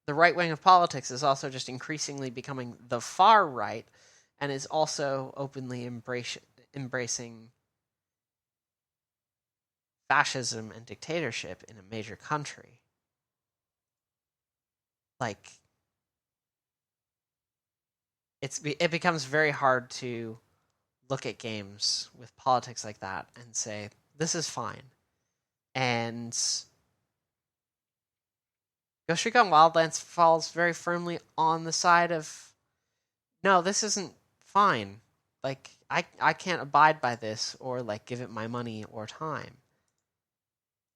the right wing of politics is also just increasingly becoming the far right, and is also openly embracing fascism and dictatorship in a major country, like it becomes very hard to look at games with politics like that and say this is fine. And Ghost Recon Wildlands falls very firmly on the side of no, this isn't fine. Like I can't abide by this, or like give it my money or time.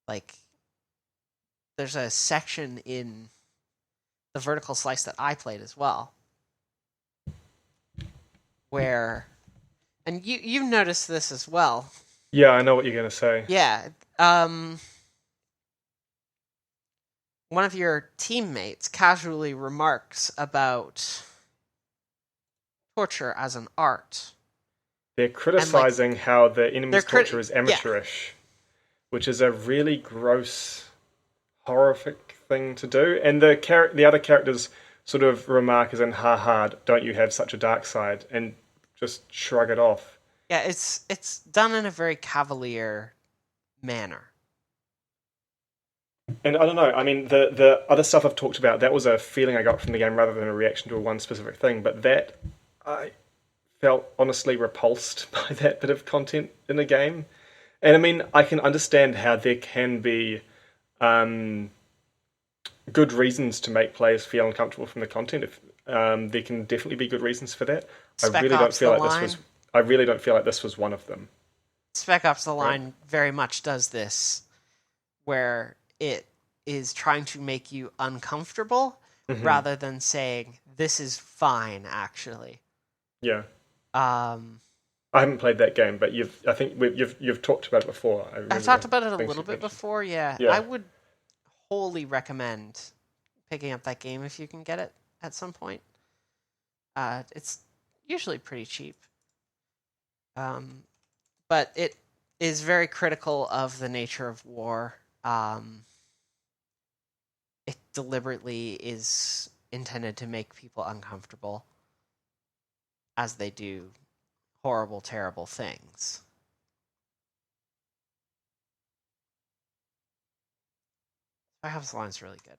Like there's a section in the vertical slice that I played as well, where, and you noticed this as well. Yeah, I know what you're going to say. Yeah, one of your teammates casually remarks about torture as an art. They're criticizing how the enemy's torture is amateurish, which is a really gross, horrific thing to do. And the other characters sort of remark as in, ha ha, don't you have such a dark side, and just shrug it off. Yeah, it's done in a very cavalier manner. And I don't know, I mean, the other stuff I've talked about, that was a feeling I got from the game rather than a reaction to one specific thing, but that, I felt honestly repulsed by that bit of content in the game. And I mean, I can understand how there can be good reasons to make players feel uncomfortable from the content. If there can definitely be good reasons for that. I really don't feel like this was one of them. Spec Ops: The Line very much does this, where it is trying to make you uncomfortable rather than saying this is fine. Actually, yeah. I haven't played that game, but you've talked about it before. I've talked about it a little bit before. Yeah, I would wholly recommend picking up that game if you can get it at some point. It's usually pretty cheap, but it is very critical of the nature of war. It deliberately is intended to make people uncomfortable as they do horrible, terrible things. Perhaps the line's really good.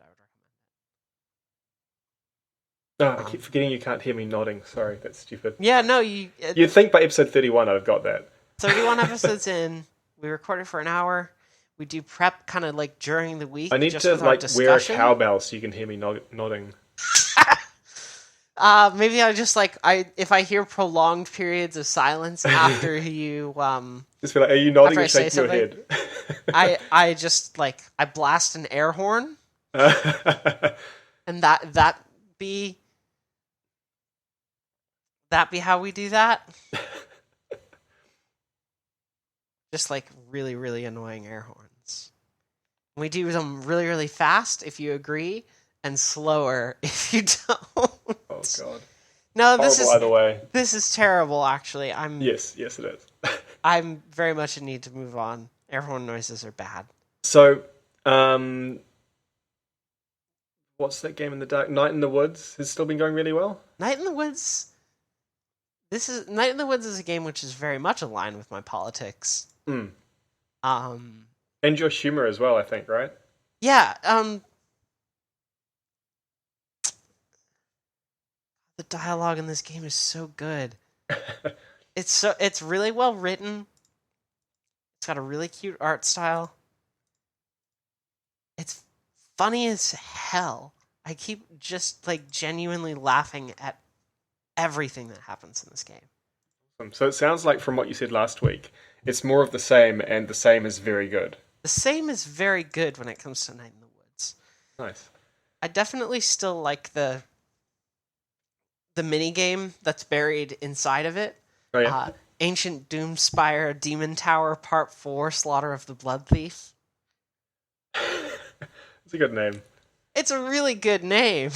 I would recommend it. I keep forgetting you can't hear me nodding. Sorry, that's stupid. Yeah, no, you'd think by episode 31 I'd have got that. 31 episodes in, we recorded for an hour. We do prep kind of like during the week. I need to like wear a cowbell so you can hear me nodding. Maybe I just if I hear prolonged periods of silence after you just be like, are you nodding or shaking your head? I just I blast an air horn, and that be how we do that. Just really, really annoying air horns. We do them really, really fast if you agree, and slower if you don't. Oh god. No, either way. This is terrible. Actually, Yes, it is. I'm very much in need to move on. Air horn noises are bad. So, what's that game in the dark? Night in the Woods has still been going really well. Night in the Woods. Night in the Woods is a game which is very much aligned with my politics. Mm. Um, And your humor as well, I think, right? yeah. The dialogue in this game is so good. It's really well written. It's got a really cute art style. It's funny as hell. I keep just like genuinely laughing at everything that happens in this game. So it sounds like from what you said last week, it's more of the same, and the same is very good. The same is very good when it comes to Night in the Woods. Nice. I definitely still like the mini game that's buried inside of it. Oh yeah. Ancient Doomspire Demon Tower Part 4 Slaughter of the Blood Thief. It's a good name. It's a really good name.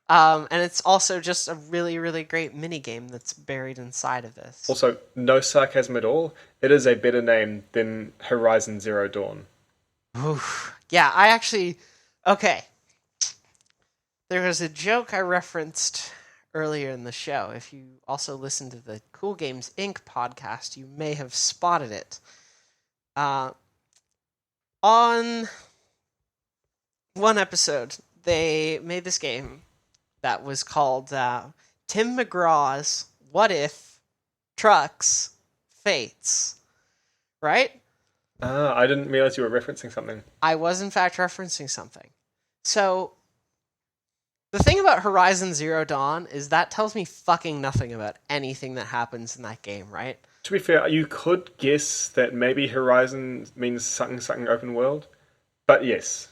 And it's also just a really, really great mini game that's buried inside of this. Also, no sarcasm at all. It is a better name than Horizon Zero Dawn. Oof. Yeah, I actually... Okay. There was a joke I referenced earlier in the show. If you also listen to the Cool Games Inc. podcast, you may have spotted it. On one episode, they made this game that was called Tim McGraw's What If Trucks Fates. Right? I didn't realize you were referencing something. I was, in fact, referencing something. So, the thing about Horizon Zero Dawn is that tells me fucking nothing about anything that happens in that game, right? To be fair, you could guess that maybe Horizon means something open world, but yes.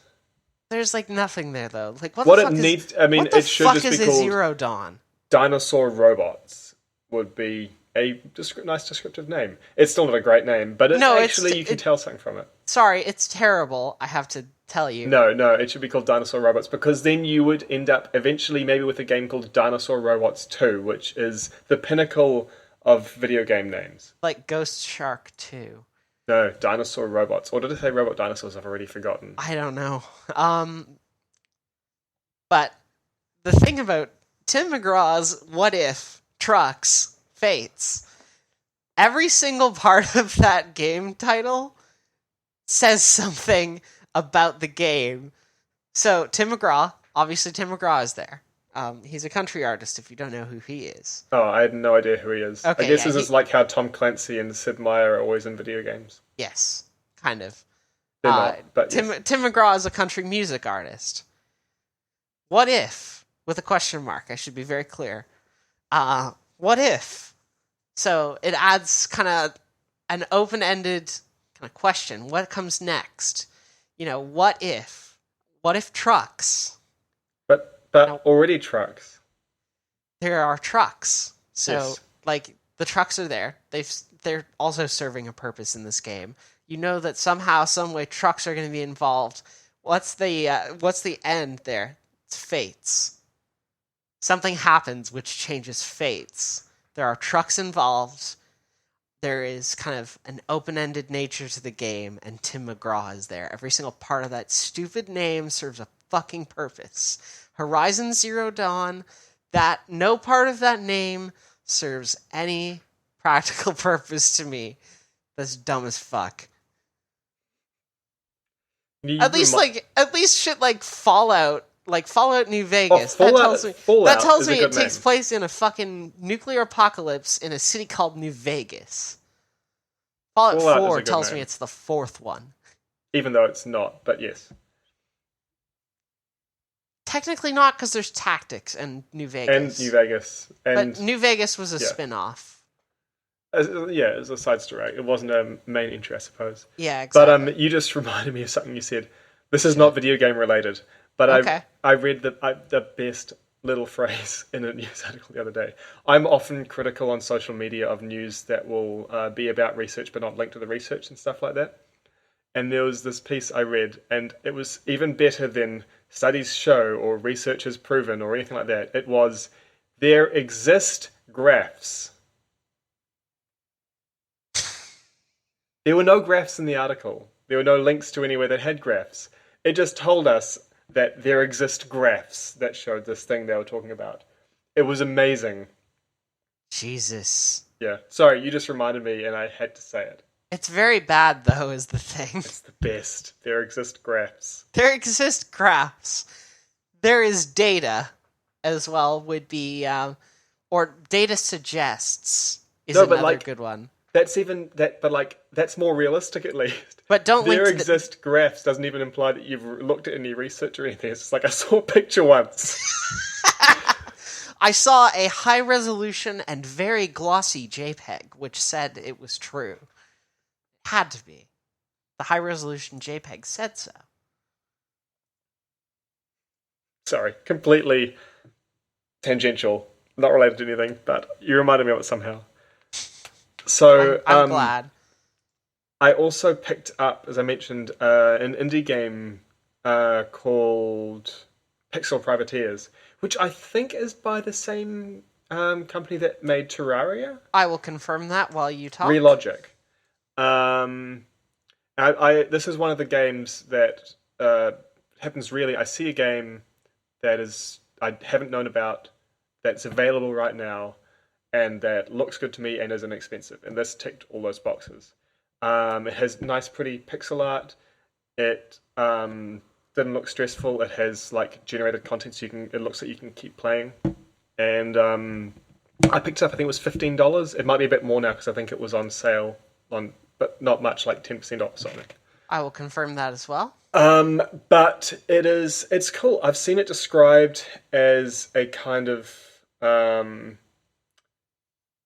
There's like nothing there though. Like what What the fuck it needs, I mean, what the it should fuck just is be a called Zero Dawn? Dinosaur Robots would be a nice descriptive name. It's still not a great name, but you can tell something from it. Sorry, it's terrible. I have to tell you. No, it should be called Dinosaur Robots, because then you would end up eventually maybe with a game called Dinosaur Robots 2, which is the pinnacle of video game names. Like Ghost Shark 2. No, Dinosaur Robots. Or did I say Robot Dinosaurs? I've already forgotten. I don't know. But the thing about Tim McGraw's What If Trucks Fates, every single part of that game title says something about the game. So Tim McGraw, obviously Tim McGraw is there. He's a country artist, if you don't know who he is. Oh, I had no idea who he is. Okay, I guess yeah, this is like how Tom Clancy and Sid Meier are always in video games. Yes, kind of. They're not, but Tim yes. Tim McGraw is a country music artist. What if, with a question mark, I should be very clear. What if? So it adds kind of an open-ended kind of question. What comes next? You know, what if? What if trucks? But already trucks. There are trucks. So, Yes. like, the trucks are there. They're also serving a purpose in this game. You know that somehow, some way, trucks are going to be involved. What's the end there? It's fates. Something happens which changes fates. There are trucks involved. There is kind of an open-ended nature to the game, and Tim McGraw is there. Every single part of that stupid name serves a fucking purpose. Horizon Zero Dawn, no part of that name serves any practical purpose to me. That's dumb as fuck. At least shit like Fallout New Vegas. Fallout that tells me is a it good takes name. place in a fucking nuclear apocalypse in a city called New Vegas. Fallout Fallout is 4 a good tells me name. it's the fourth one. Even though it's not, but yes. Technically not, because there's Tactics and New Vegas. And New Vegas. And But New Vegas was a yeah. spin-off. yeah, it was a side story. It wasn't a main entry, I suppose. Yeah, exactly. But you just reminded me of something you said. This is not video game related, but Okay. I read the best little phrase in a news article the other day. I'm often critical on social media of news that will be about research but not linked to the research and stuff like that. And there was this piece I read, and it was even better than studies show or research has proven or anything like that. It was, there exist graphs. There were no graphs in the article. There were no links to anywhere that had graphs. It just told us that there exist graphs that showed this thing they were talking about. It was amazing. Jesus. Yeah. Sorry, you just reminded me and I had to say it. It's very bad, though, is the thing. It's the best. There exist graphs. There exist graphs. There is data as well, would be, or data suggests is another good one. That's even that, but like that's more realistic at least. But don't there link exist graphs doesn't even imply that you've looked at any research or anything. It's just like I saw a picture once. I saw a high-resolution and very glossy JPEG, which said it was true. It had to be. The high-resolution JPEG said so. Sorry, completely tangential, not related to anything, but you reminded me of it somehow. So I'm glad. I also picked up, as I mentioned, an indie game called Pixel Privateers, which I think is by the same company that made Terraria. I will confirm that while you talk. Relogic. This is one of the games that happens really. I see a game that is I haven't known about that's available right now and that looks good to me and is inexpensive. And this ticked all those boxes. It has nice, pretty pixel art. It didn't look stressful. It has like generated content, so it looks like you can keep playing. And I picked it up. I think it was $15. It might be a bit more now because I think it was on sale but not much, like 10% off or something. I will confirm that as well. But it's cool. I've seen it described as a kind of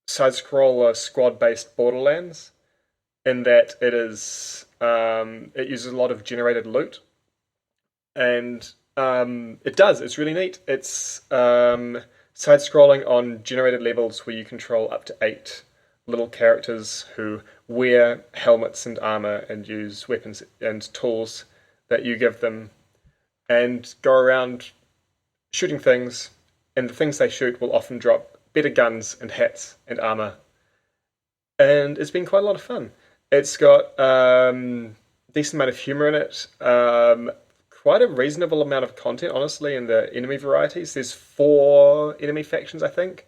side-scroller squad-based Borderlands, in that it uses a lot of generated loot, and it does. It's really neat. It's side-scrolling on generated levels where you control up to 8 little characters who wear helmets and armor and use weapons and tools that you give them, and go around shooting things, and the things they shoot will often drop better guns and hats and armor. And it's been quite a lot of fun. It's got decent amount of humor in it, quite a reasonable amount of content, honestly, in the enemy varieties. There's 4 enemy factions, I think,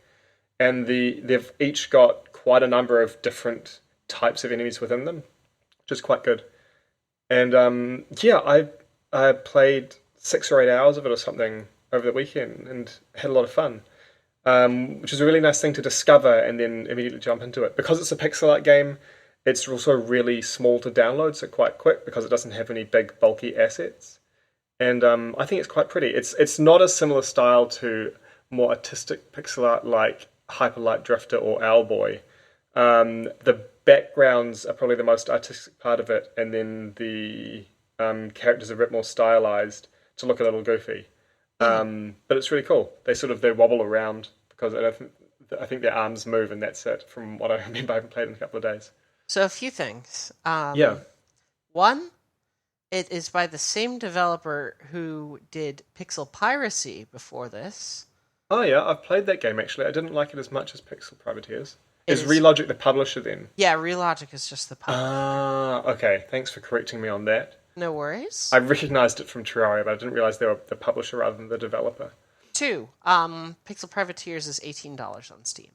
and they've each got quite a number of different types of enemies within them, which is quite good. And I played 6 or 8 hours of it or something over the weekend and had a lot of fun, which is a really nice thing to discover and then immediately jump into it. Because it's a pixel art game, it's also really small to download, so quite quick because it doesn't have any big bulky assets. And I think it's quite pretty. It's not a similar style to more artistic pixel art like Hyper Light Drifter or Owlboy. The backgrounds are probably the most artistic part of it, and then the characters are a bit more stylized to look a little goofy. But it's really cool. They wobble around because I think their arms move, and that's it. From what I remember, I haven't played in a couple of days. So a few things. Yeah. One, it is by the same developer who did Pixel Piracy before this. Oh yeah, I've played that game actually. I didn't like it as much as Pixel Privateers. Is Relogic the publisher then? Yeah, Relogic is just the publisher. Ah, okay. Thanks for correcting me on that. No worries. I recognised it from Terraria, but I didn't realise they were the publisher rather than the developer. 2, Pixel Privateers is $18 on Steam.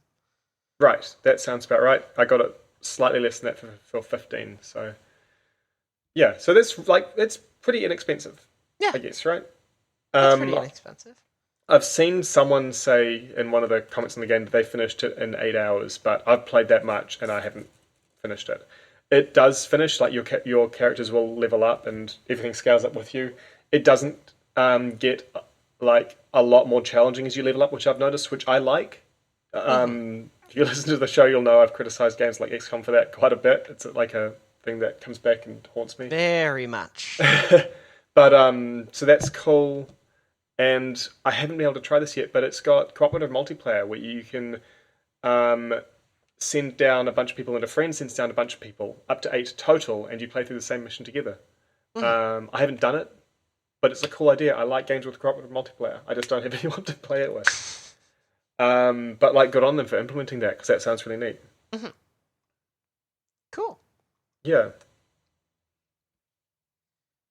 Right, that sounds about right. I got it slightly less than that for 15. So yeah, so that's pretty inexpensive. Yeah, I guess, right? That's pretty inexpensive. I've seen someone say in one of the comments in the game that they finished it in 8 hours, but I've played that much and I haven't finished it. It does finish, like your characters will level up and everything scales up with you. It doesn't get like a lot more challenging as you level up, which I've noticed, which I like. If you listen to the show, you'll know I've criticised games like XCOM for that quite a bit. It's like a thing that comes back and haunts me. Very much. But so that's cool. And I haven't been able to try this yet, but it's got cooperative multiplayer where you can send down a bunch of people, and a friend sends down a bunch of people, up to 8 total, and you play through the same mission together. I haven't done it, but it's a cool idea. I like games with cooperative multiplayer. I just don't have anyone to play it with. But like, good on them for implementing that, because that sounds really neat. Mm-hmm. Cool. Yeah.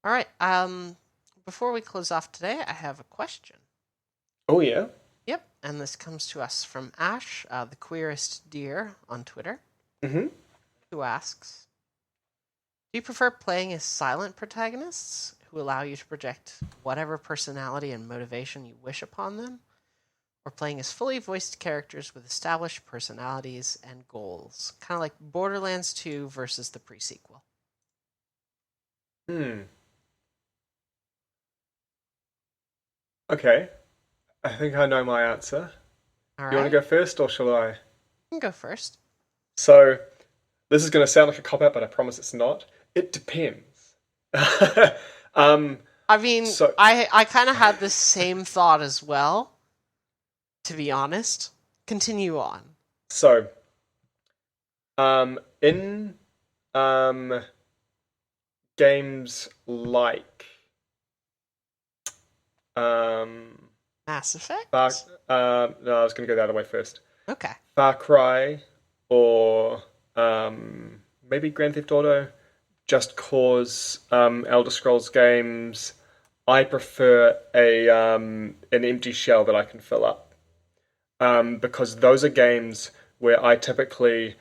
All right. before we close off today, I have a question. Oh, yeah? Yep, and this comes to us from Ash, the queerest deer on Twitter, Mm-hmm. who asks, do you prefer playing as silent protagonists who allow you to project whatever personality and motivation you wish upon them, or playing as fully voiced characters with established personalities and goals? Kind of like Borderlands 2 versus the pre-sequel. Okay. I think I know my answer. All You want to right, go first, or shall I? you can go first. So, this is going to sound like a cop-out, but I promise it's not. It depends. um, I mean, so, I kind of had the same thought as well, to be honest. Continue on. so, in games like um, Mass Far, Effect? no, I was going to go the other way first. Okay. Far Cry, or maybe Grand Theft Auto, Just Cause, Elder Scrolls games. I prefer an empty shell that I can fill up, because those are games where I typically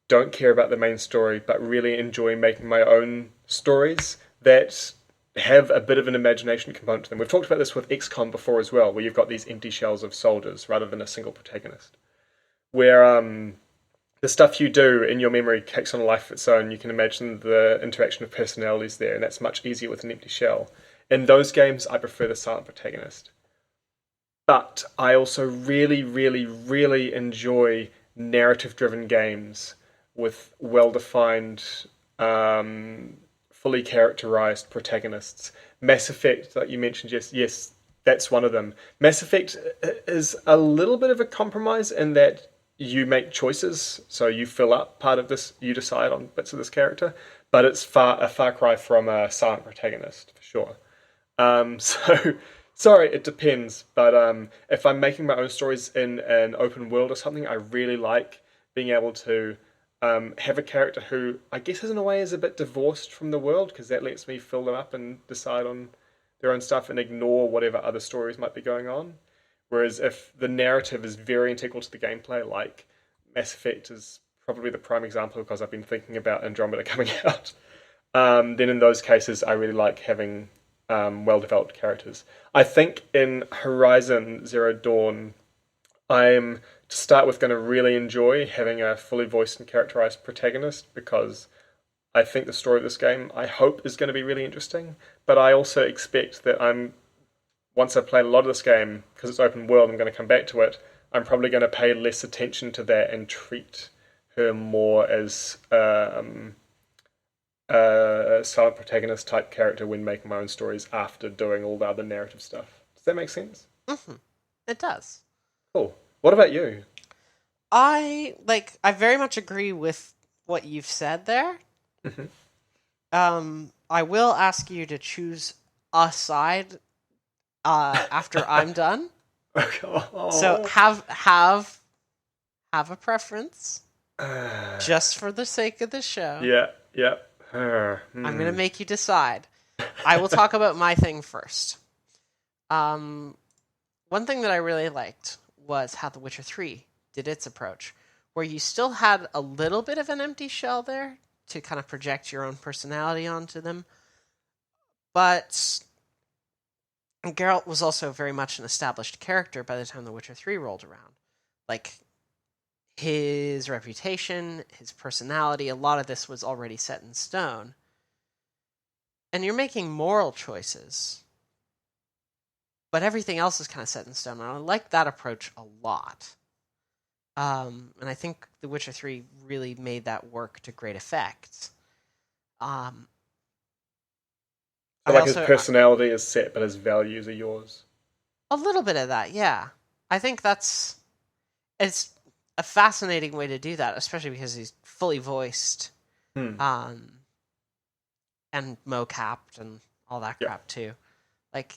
don't care about the main story, but really enjoy making my own stories that have a bit of an imagination component to them. We've talked about this with XCOM before as well, where you've got these empty shells of soldiers rather than a single protagonist. Where the stuff you do in your memory takes on a life of its own. You can imagine the interaction of personalities there, and that's much easier with an empty shell. In those games, I prefer the silent protagonist. But I also really, really, really enjoy narrative-driven games with well-defined, fully characterized protagonists. Mass Effect, like you mentioned, yes, that's one of them. Mass Effect is a little bit of a compromise in that you make choices, so you fill up part of this, you decide on bits of this character, but it's a far cry from a silent protagonist, for sure. So, sorry, it depends, but if I'm making my own stories in an open world or something, I really like being able to have a character who I guess in a way is a bit divorced from the world, because that lets me fill them up and decide on their own stuff and ignore whatever other stories might be going on. Whereas if the narrative is very integral to the gameplay, like Mass Effect is probably the prime example because I've been thinking about Andromeda coming out, then in those cases I really like having well-developed characters. I think in Horizon Zero Dawn, I'm to start with going to really enjoy having a fully voiced and characterized protagonist, because I think the story of this game, I hope, is going to be really interesting. But I also expect that once I've played a lot of this game, because it's open world, I'm going to come back to it. I'm probably going to pay less attention to that and treat her more as a silent protagonist type character when making my own stories after doing all the other narrative stuff. Does that make sense? Mm-hmm. It does. Cool. What about you? I very much agree with what you've said there. Mm-hmm. I will ask you to choose a side after I'm done. So have a preference just for the sake of the show. Yeah. I'm gonna make you decide. I will talk about my thing first. One thing that I really liked was how The Witcher 3 did its approach, where you still had a little bit of an empty shell there to kind of project your own personality onto them, but Geralt was also very much an established character by the time The Witcher 3 rolled around. Like, his reputation, his personality, a lot of this was already set in stone. And you're making moral choices, but everything else is kind of set in stone. And I like that approach a lot. And I think The Witcher 3 really made that work to great effect. So like his personality is set, but his values are yours. A little bit of that, yeah. I think it's a fascinating way to do that, especially because he's fully voiced, and mo-capped and all that crap too. Like,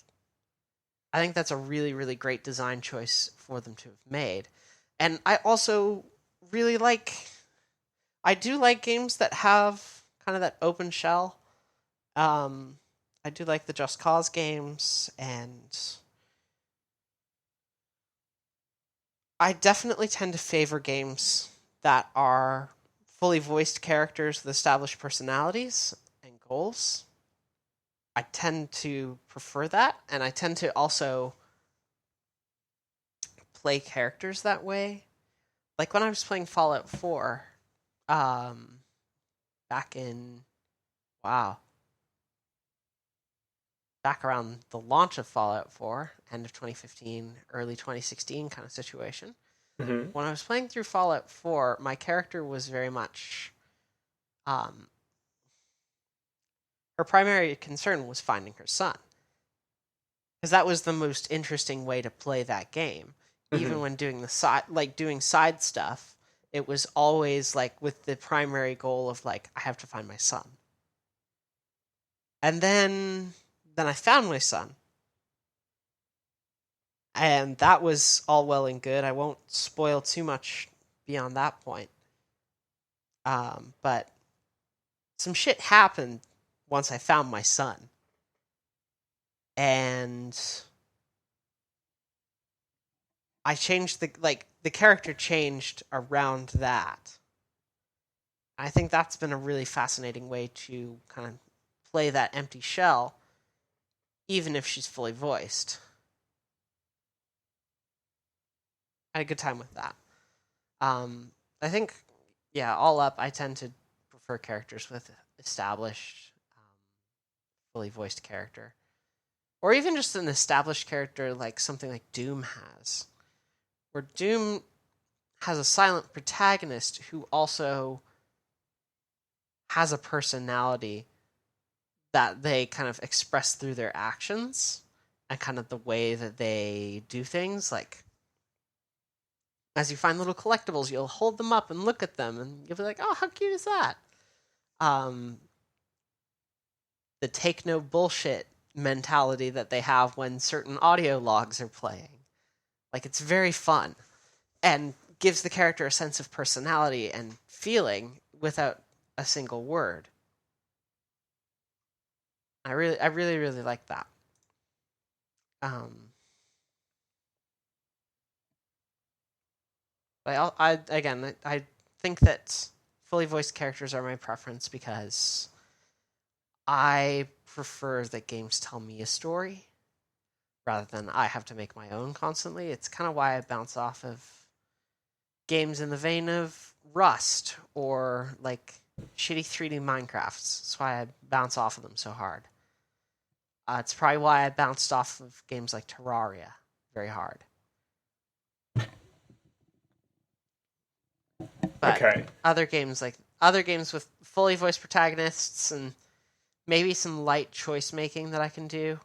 I think that's a really, really great design choice for them to have made. And I also really I do like games that have kind of that open shell. I do like the Just Cause games, and I definitely tend to favor games that are fully voiced characters with established personalities and goals. I tend to prefer that, and I tend to also play characters that way. Like when I was playing Fallout 4, um, back in, wow, back around the launch of Fallout 4, end of 2015, early 2016 kind of situation. Hmm. When I was playing through Fallout 4, my character was very much, um, her primary concern was finding her son. Because that was the most interesting way to play that game. Hmm. Even when doing doing side stuff, it was always like with the primary goal of like I have to find my son. And then I found my son. And that was all well and good. I won't spoil too much beyond that point. But some shit happened once I found my son. And I changed the character changed around that. I think that's been a really fascinating way to kind of play that empty shell, even if she's fully voiced. I had a good time with that. I think, yeah, all up, I tend to prefer characters with established, fully voiced character. Or even just an established character like something like Doom has. Where Doom has a silent protagonist who also has a personality that they kind of express through their actions and kind of the way that they do things. Like, as you find little collectibles, you'll hold them up and look at them, and you'll be like, "Oh, how cute is that?" Um, the take no bullshit mentality that they have when certain audio logs are playing, like it's very fun and gives the character a sense of personality and feeling without a single word. I really like that. Um, I think that fully voiced characters are my preference because I prefer that games tell me a story rather than I have to make my own constantly. It's kind of why I bounce off of games in the vein of Rust or like shitty 3D Minecrafts. That's why I bounce off of them so hard. It's probably why I bounced off of games like Terraria very hard. But Okay. other games with fully voiced protagonists and maybe some light choice making that I can do.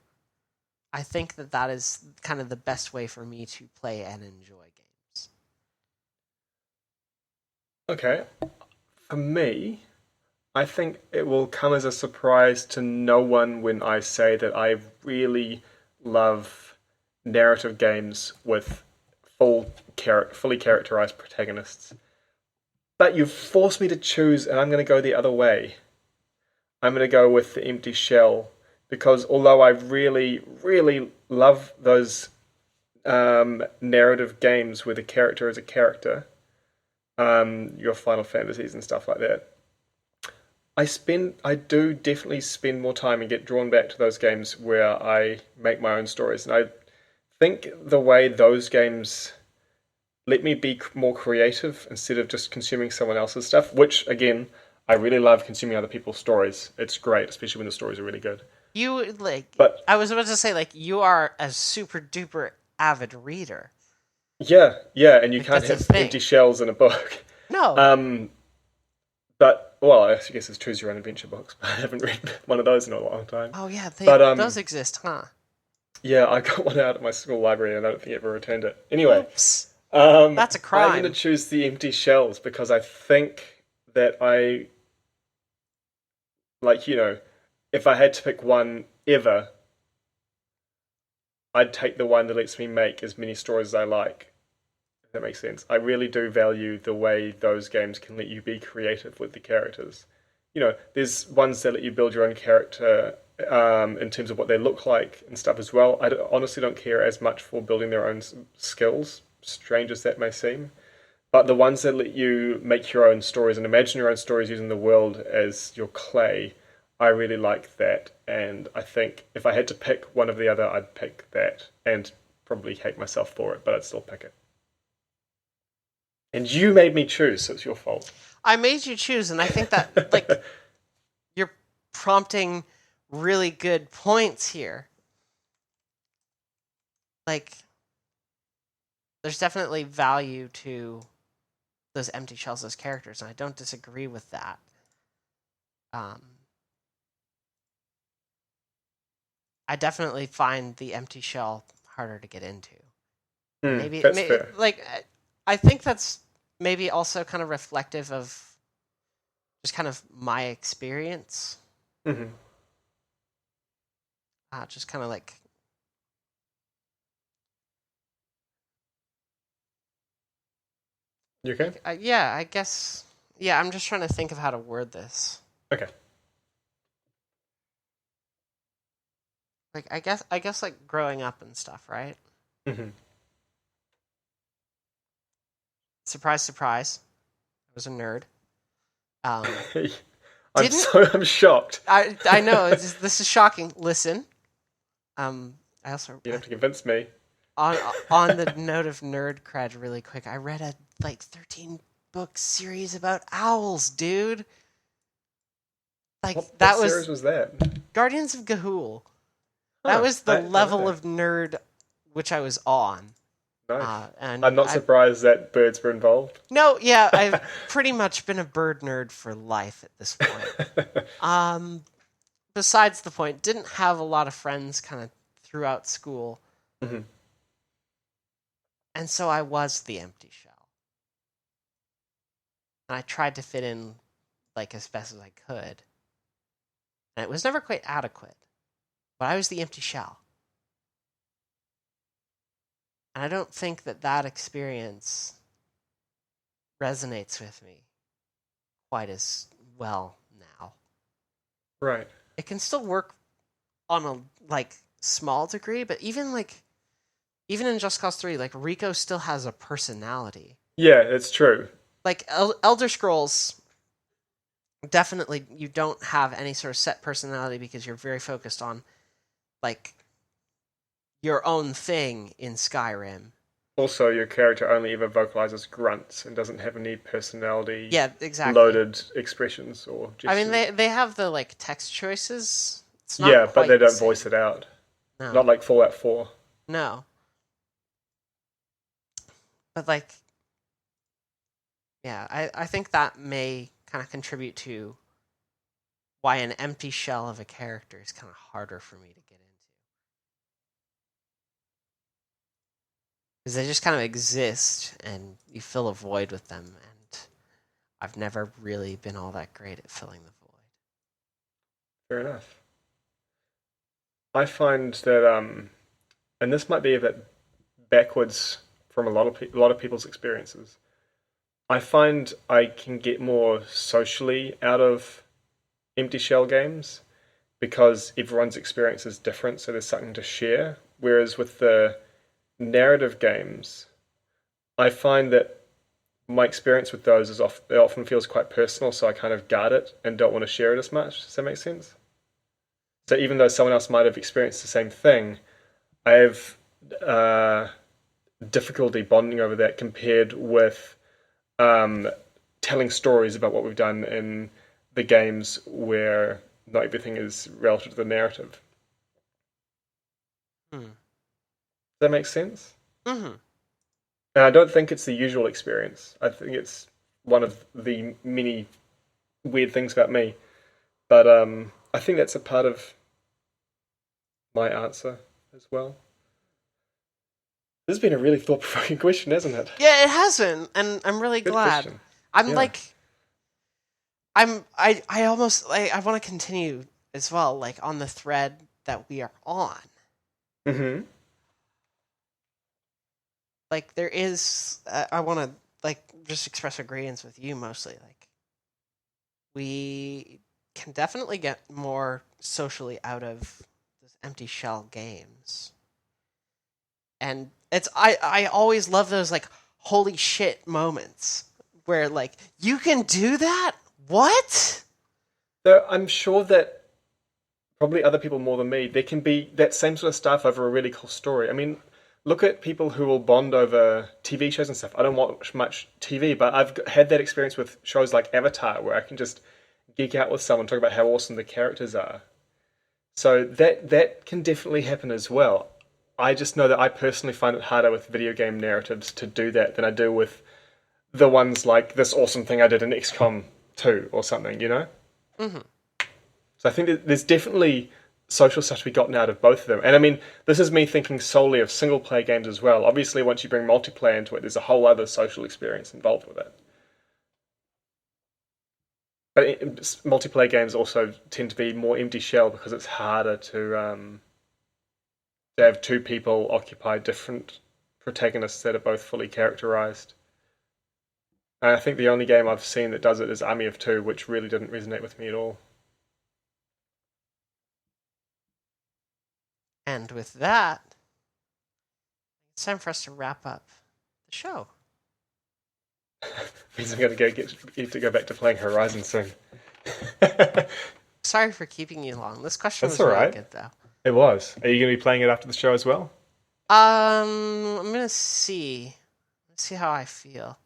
I think that is kind of the best way for me to play and enjoy games. Okay. For me, I think it will come as a surprise to no one when I say that I really love narrative games with fully characterized protagonists. But you've forced me to choose, and I'm going to go the other way. I'm going to go with the empty shell because although I really, really love those narrative games where the character is a character, your Final Fantasies and stuff like that, I do definitely spend more time and get drawn back to those games where I make my own stories, and I think the way those games let me be more creative instead of just consuming someone else's stuff, which again, I really love consuming other people's stories. It's great, especially when the stories are really good. You like But I was about to say like you are a super duper avid reader. yeah, yeah, and you Like can't that's a have thing. empty shells in a book. No. Um, but well, I guess it's choose your own adventure books. But I haven't read one of those in a long time. Oh yeah, But those exist, huh? yeah, I got one out of my school library, and I don't think I ever returned it. Anyway, Oops. I'm That's a going to crime. choose the empty shells because I think that if I had to pick one ever, I'd take the one that lets me make as many stories as I like. If that makes sense. I really do value the way those games can let you be creative with the characters. there's ones that let you build your own character in terms of what they look like and stuff as well. I honestly don't care as much for building their own skills, strange as that may seem. But the ones that let you make your own stories and imagine your own stories using the world as your clay, I really like that. And I think if I had to pick one or the other, I'd pick that and probably hate myself for it, but I'd still pick it. And you made me choose, so it's your fault. I made you choose, and I think that like you're prompting really good points here. Like, there's definitely value to those empty shells as characters, and I don't disagree with that. I definitely find the empty shell harder to get into. That's fair. Like, I think that's maybe also kind of reflective of just kind of my experience. Mm-hmm. Just kind of like, You okay? yeah, I guess. Yeah, I'm just trying to think of how to word this. Okay. Like, I guess, like growing up and stuff, right? Mm-hmm. Surprise, surprise, I was a nerd. I'm shocked. I know this is shocking. Listen, I also You have to convince me. on the note of nerd cred, really quick. I read a 13-book series about owls, dude. Like What series was that? Guardians of Ga'Hoole. That was the level of nerd which I was on. Nice. And I'm not surprised that birds were involved. No, yeah, I've pretty much been a bird nerd for life at this point. Besides the point, didn't have a lot of friends kind of throughout school. Mm-hmm. And so I was the empty shell. And I tried to fit in like as best as I could. And it was never quite adequate. But I was the empty shell. And I don't think that experience resonates with me quite as well now. Right. It can still work on a like small degree, but even in Just Cause 3, like Rico still has a personality. Yeah, it's true. Like Elder Scrolls, definitely you don't have any sort of set personality because you're very focused on like your own thing in Skyrim. Also, your character only ever vocalizes grunts and doesn't have any personality. Yeah, exactly. Loaded expressions or gestures. I mean, they have the like text choices. It's not yeah, but they don't the voice it out. No. Not like Fallout 4. No. But like, yeah, I think that may kind of contribute to why an empty shell of a character is kind of harder for me to get into. Because they just kind of exist and you fill a void with them, and I've never really been all that great at filling the void. Fair enough. I find that, and this might be a bit backwards from a lot of people's experiences. I find I can get more socially out of empty shell games because everyone's experience is different, so there's something to share. Whereas with the narrative games, I find that my experience with those it often feels quite personal, so I kind of guard it and don't want to share it as much. Does that make sense? So even though someone else might have experienced the same thing, I have difficulty bonding over that compared with telling stories about what we've done in the games where not everything is relative to the narrative. Does that make sense? Mm-hmm. And I don't think it's the usual experience. I think it's one of the many weird things about me. But I think that's a part of my answer as well. This has been a really thought-provoking question, hasn't it? Yeah, it has been, and I'm really Good glad. question. I'm like, I almost like I want to continue as well, like on the thread that we are on. Mm-hmm. Like there is, I want to like just express agreement with you mostly. Like we can definitely get more socially out of those empty shell games. And I always love those like holy shit moments where like you can do that? What? So I'm sure that probably other people more than me, there can be that same sort of stuff over a really cool story. I mean, look at people who will bond over TV shows and stuff. I don't watch much TV, but I've had that experience with shows like Avatar where I can just geek out with someone, talk about how awesome the characters are. So that can definitely happen as well. I just know that I personally find it harder with video game narratives to do that than I do with the ones like this awesome thing I did in XCOM 2 or something, you know? Mm-hmm. So I think that there's definitely social stuff to be gotten out of both of them. And I mean, this is me thinking solely of single player games as well. Obviously, once you bring multiplayer into it, there's a whole other social experience involved with it. But multiplayer games also tend to be more empty shell because it's harder to have two people occupy different protagonists that are both fully characterized. And I think the only game I've seen that does it is Army of Two, which really didn't resonate with me at all. And with that, it's time for us to wrap up the show. Means I'm going to go back to playing Horizon soon. Sorry for keeping you long. This question That's was all really right. good, though. It was. Are you going to be playing it after the show as well? I'm gonna see. Let's see how I feel.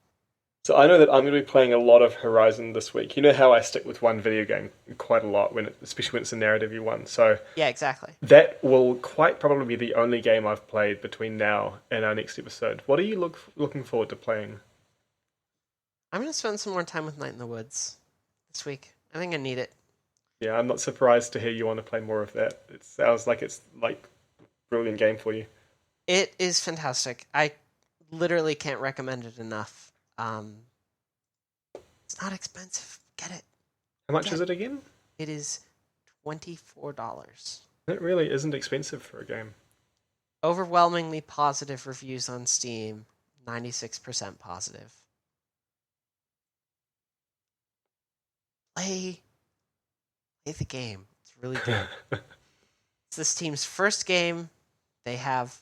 So I know that I'm going to be playing a lot of Horizon this week. You know how I stick with one video game quite a lot, especially when it's a narrative one. So yeah, exactly. That will quite probably be the only game I've played between now and our next episode. What are you looking forward to playing? I'm gonna spend some more time with Night in the Woods this week. I think I need it. Yeah, I'm not surprised to hear you want to play more of that. It sounds like it's like a brilliant game for you. It is fantastic. I literally can't recommend it enough. It's not expensive. Get it. How much is it again? It is $24. It really isn't expensive for a game. Overwhelmingly positive reviews on Steam. 96% positive. Play the game. It's really good. It's this team's first game. They have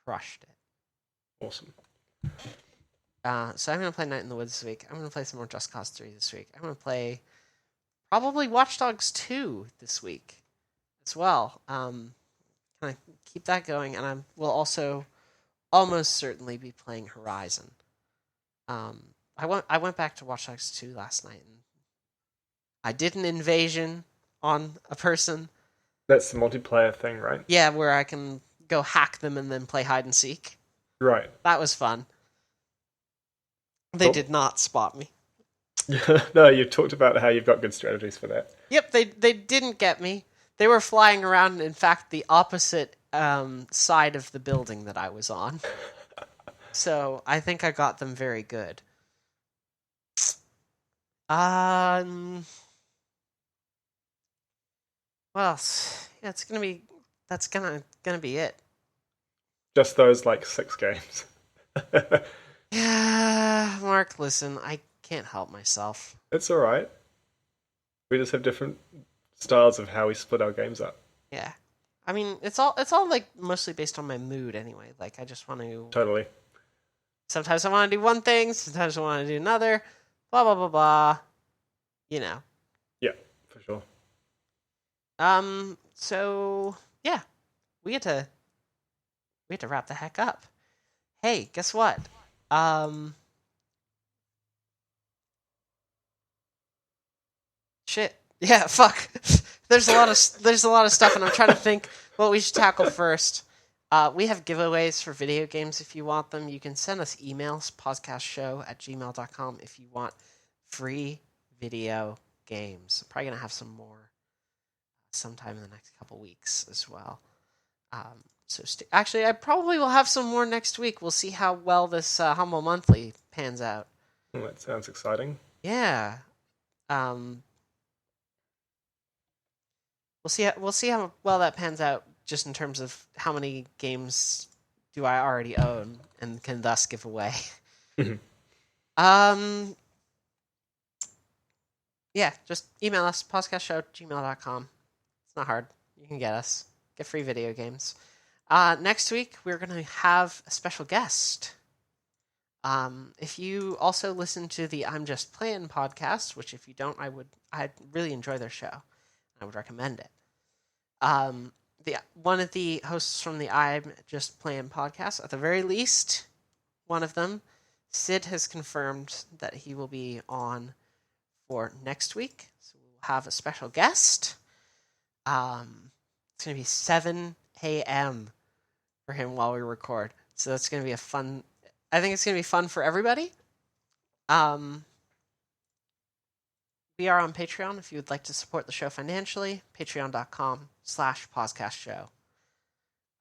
crushed it. Awesome. So I'm going to play Night in the Woods this week. I'm going to play some more Just Cause 3 this week. I'm going to play probably Watch Dogs 2 this week as well. Kind of keep that going, and I will also almost certainly be playing Horizon. I went back to Watch Dogs 2 last night, and I did an invasion on a person. That's the multiplayer thing, right? Yeah, where I can go hack them and then play hide and seek. Right. That was fun. They did not spot me. No, you talked about how you've got good strategies for that. Yep, they didn't get me. They were flying around, in fact, the opposite side of the building that I was on. So I think I got them very good. What else? Yeah, that's gonna be it. Just those like 6 games. Yeah, Mark, listen, I can't help myself. It's all right. We just have different styles of how we split our games up. Yeah. I mean, it's all like mostly based on my mood anyway. Like I just want to Totally. Sometimes I want to do one thing, sometimes I want to do another. Blah blah blah blah. You know. Yeah, for sure. So yeah, we get to wrap the heck up. Hey, guess what? Shit. Yeah, fuck. There's a lot of stuff, and I'm trying to think what we should tackle first. We have giveaways for video games if you want them. You can send us emails, podcastshow@gmail.com, if you want free video games. I'm probably going to have some more sometime in the next couple weeks as well. Actually, I probably will have some more next week. We'll see how well this Humble Monthly pans out. Oh, that sounds exciting. Yeah. We'll see how well that pans out, just in terms of how many games do I already own and can thus give away. Mm-hmm. yeah, just email us, pausecastshow@gmail.com. It's not hard. You can get us. Get free video games. Next week, we're going to have a special guest. If you also listen to the I'm Just Playing podcast, which if you don't, I'd really enjoy their show. I would recommend it. One of the hosts from the I'm Just Playing podcast, at the very least, one of them, Sid, has confirmed that he will be on for next week. So we'll have a special guest. It's going to be 7 a.m. for him while we record. So that's going to be a fun... I think it's going to be fun for everybody. We are on Patreon if you would like to support the show financially. Patreon.com/PauseCastShow.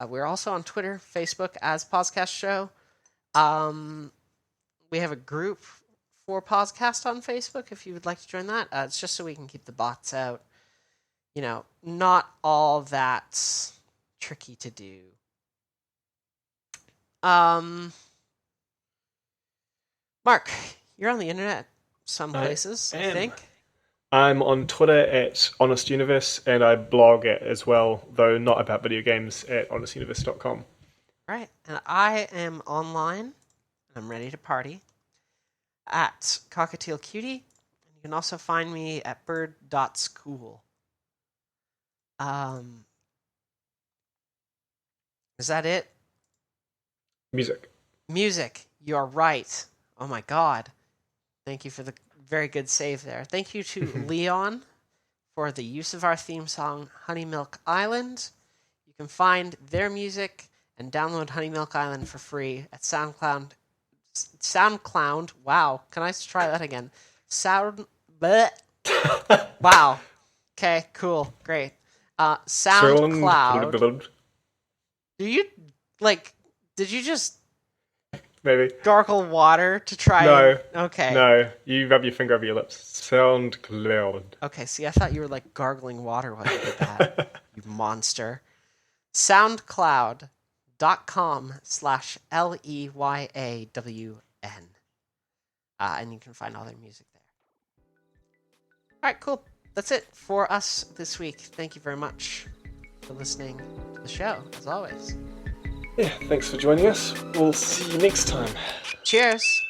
We're also on Twitter, Facebook as PauseCast Show. We have a group for PauseCast on Facebook if you would like to join that. It's just so we can keep the bots out. You know, not all that's tricky to do. Mark, you're on the internet some places, I think. I'm on Twitter at Honest Universe, and I blog it as well, though not about video games, at honestuniverse.com. Right, and I am online. I'm ready to party at Cockatiel Cutie. You can also find me at bird.school. Is that it? Music. You're right. Oh my god. Thank you for the very good save there. Thank you to Leon for the use of our theme song, Honey Milk Island. You can find their music and download Honey Milk Island for free at SoundCloud. Wow. Can I try that again? Wow. Okay, cool. Great. SoundCloud. Did you just maybe gargle water to try? No. Okay. No, you rub your finger over your lips. SoundCloud. Okay, see, I thought you were like gargling water while you did that. You monster. SoundCloud.com/LEYAWN. And you can find all their music there. All right, cool. That's it for us this week. Thank you very much for listening to the show, as always. Yeah, thanks for joining us. We'll see you next time. Cheers.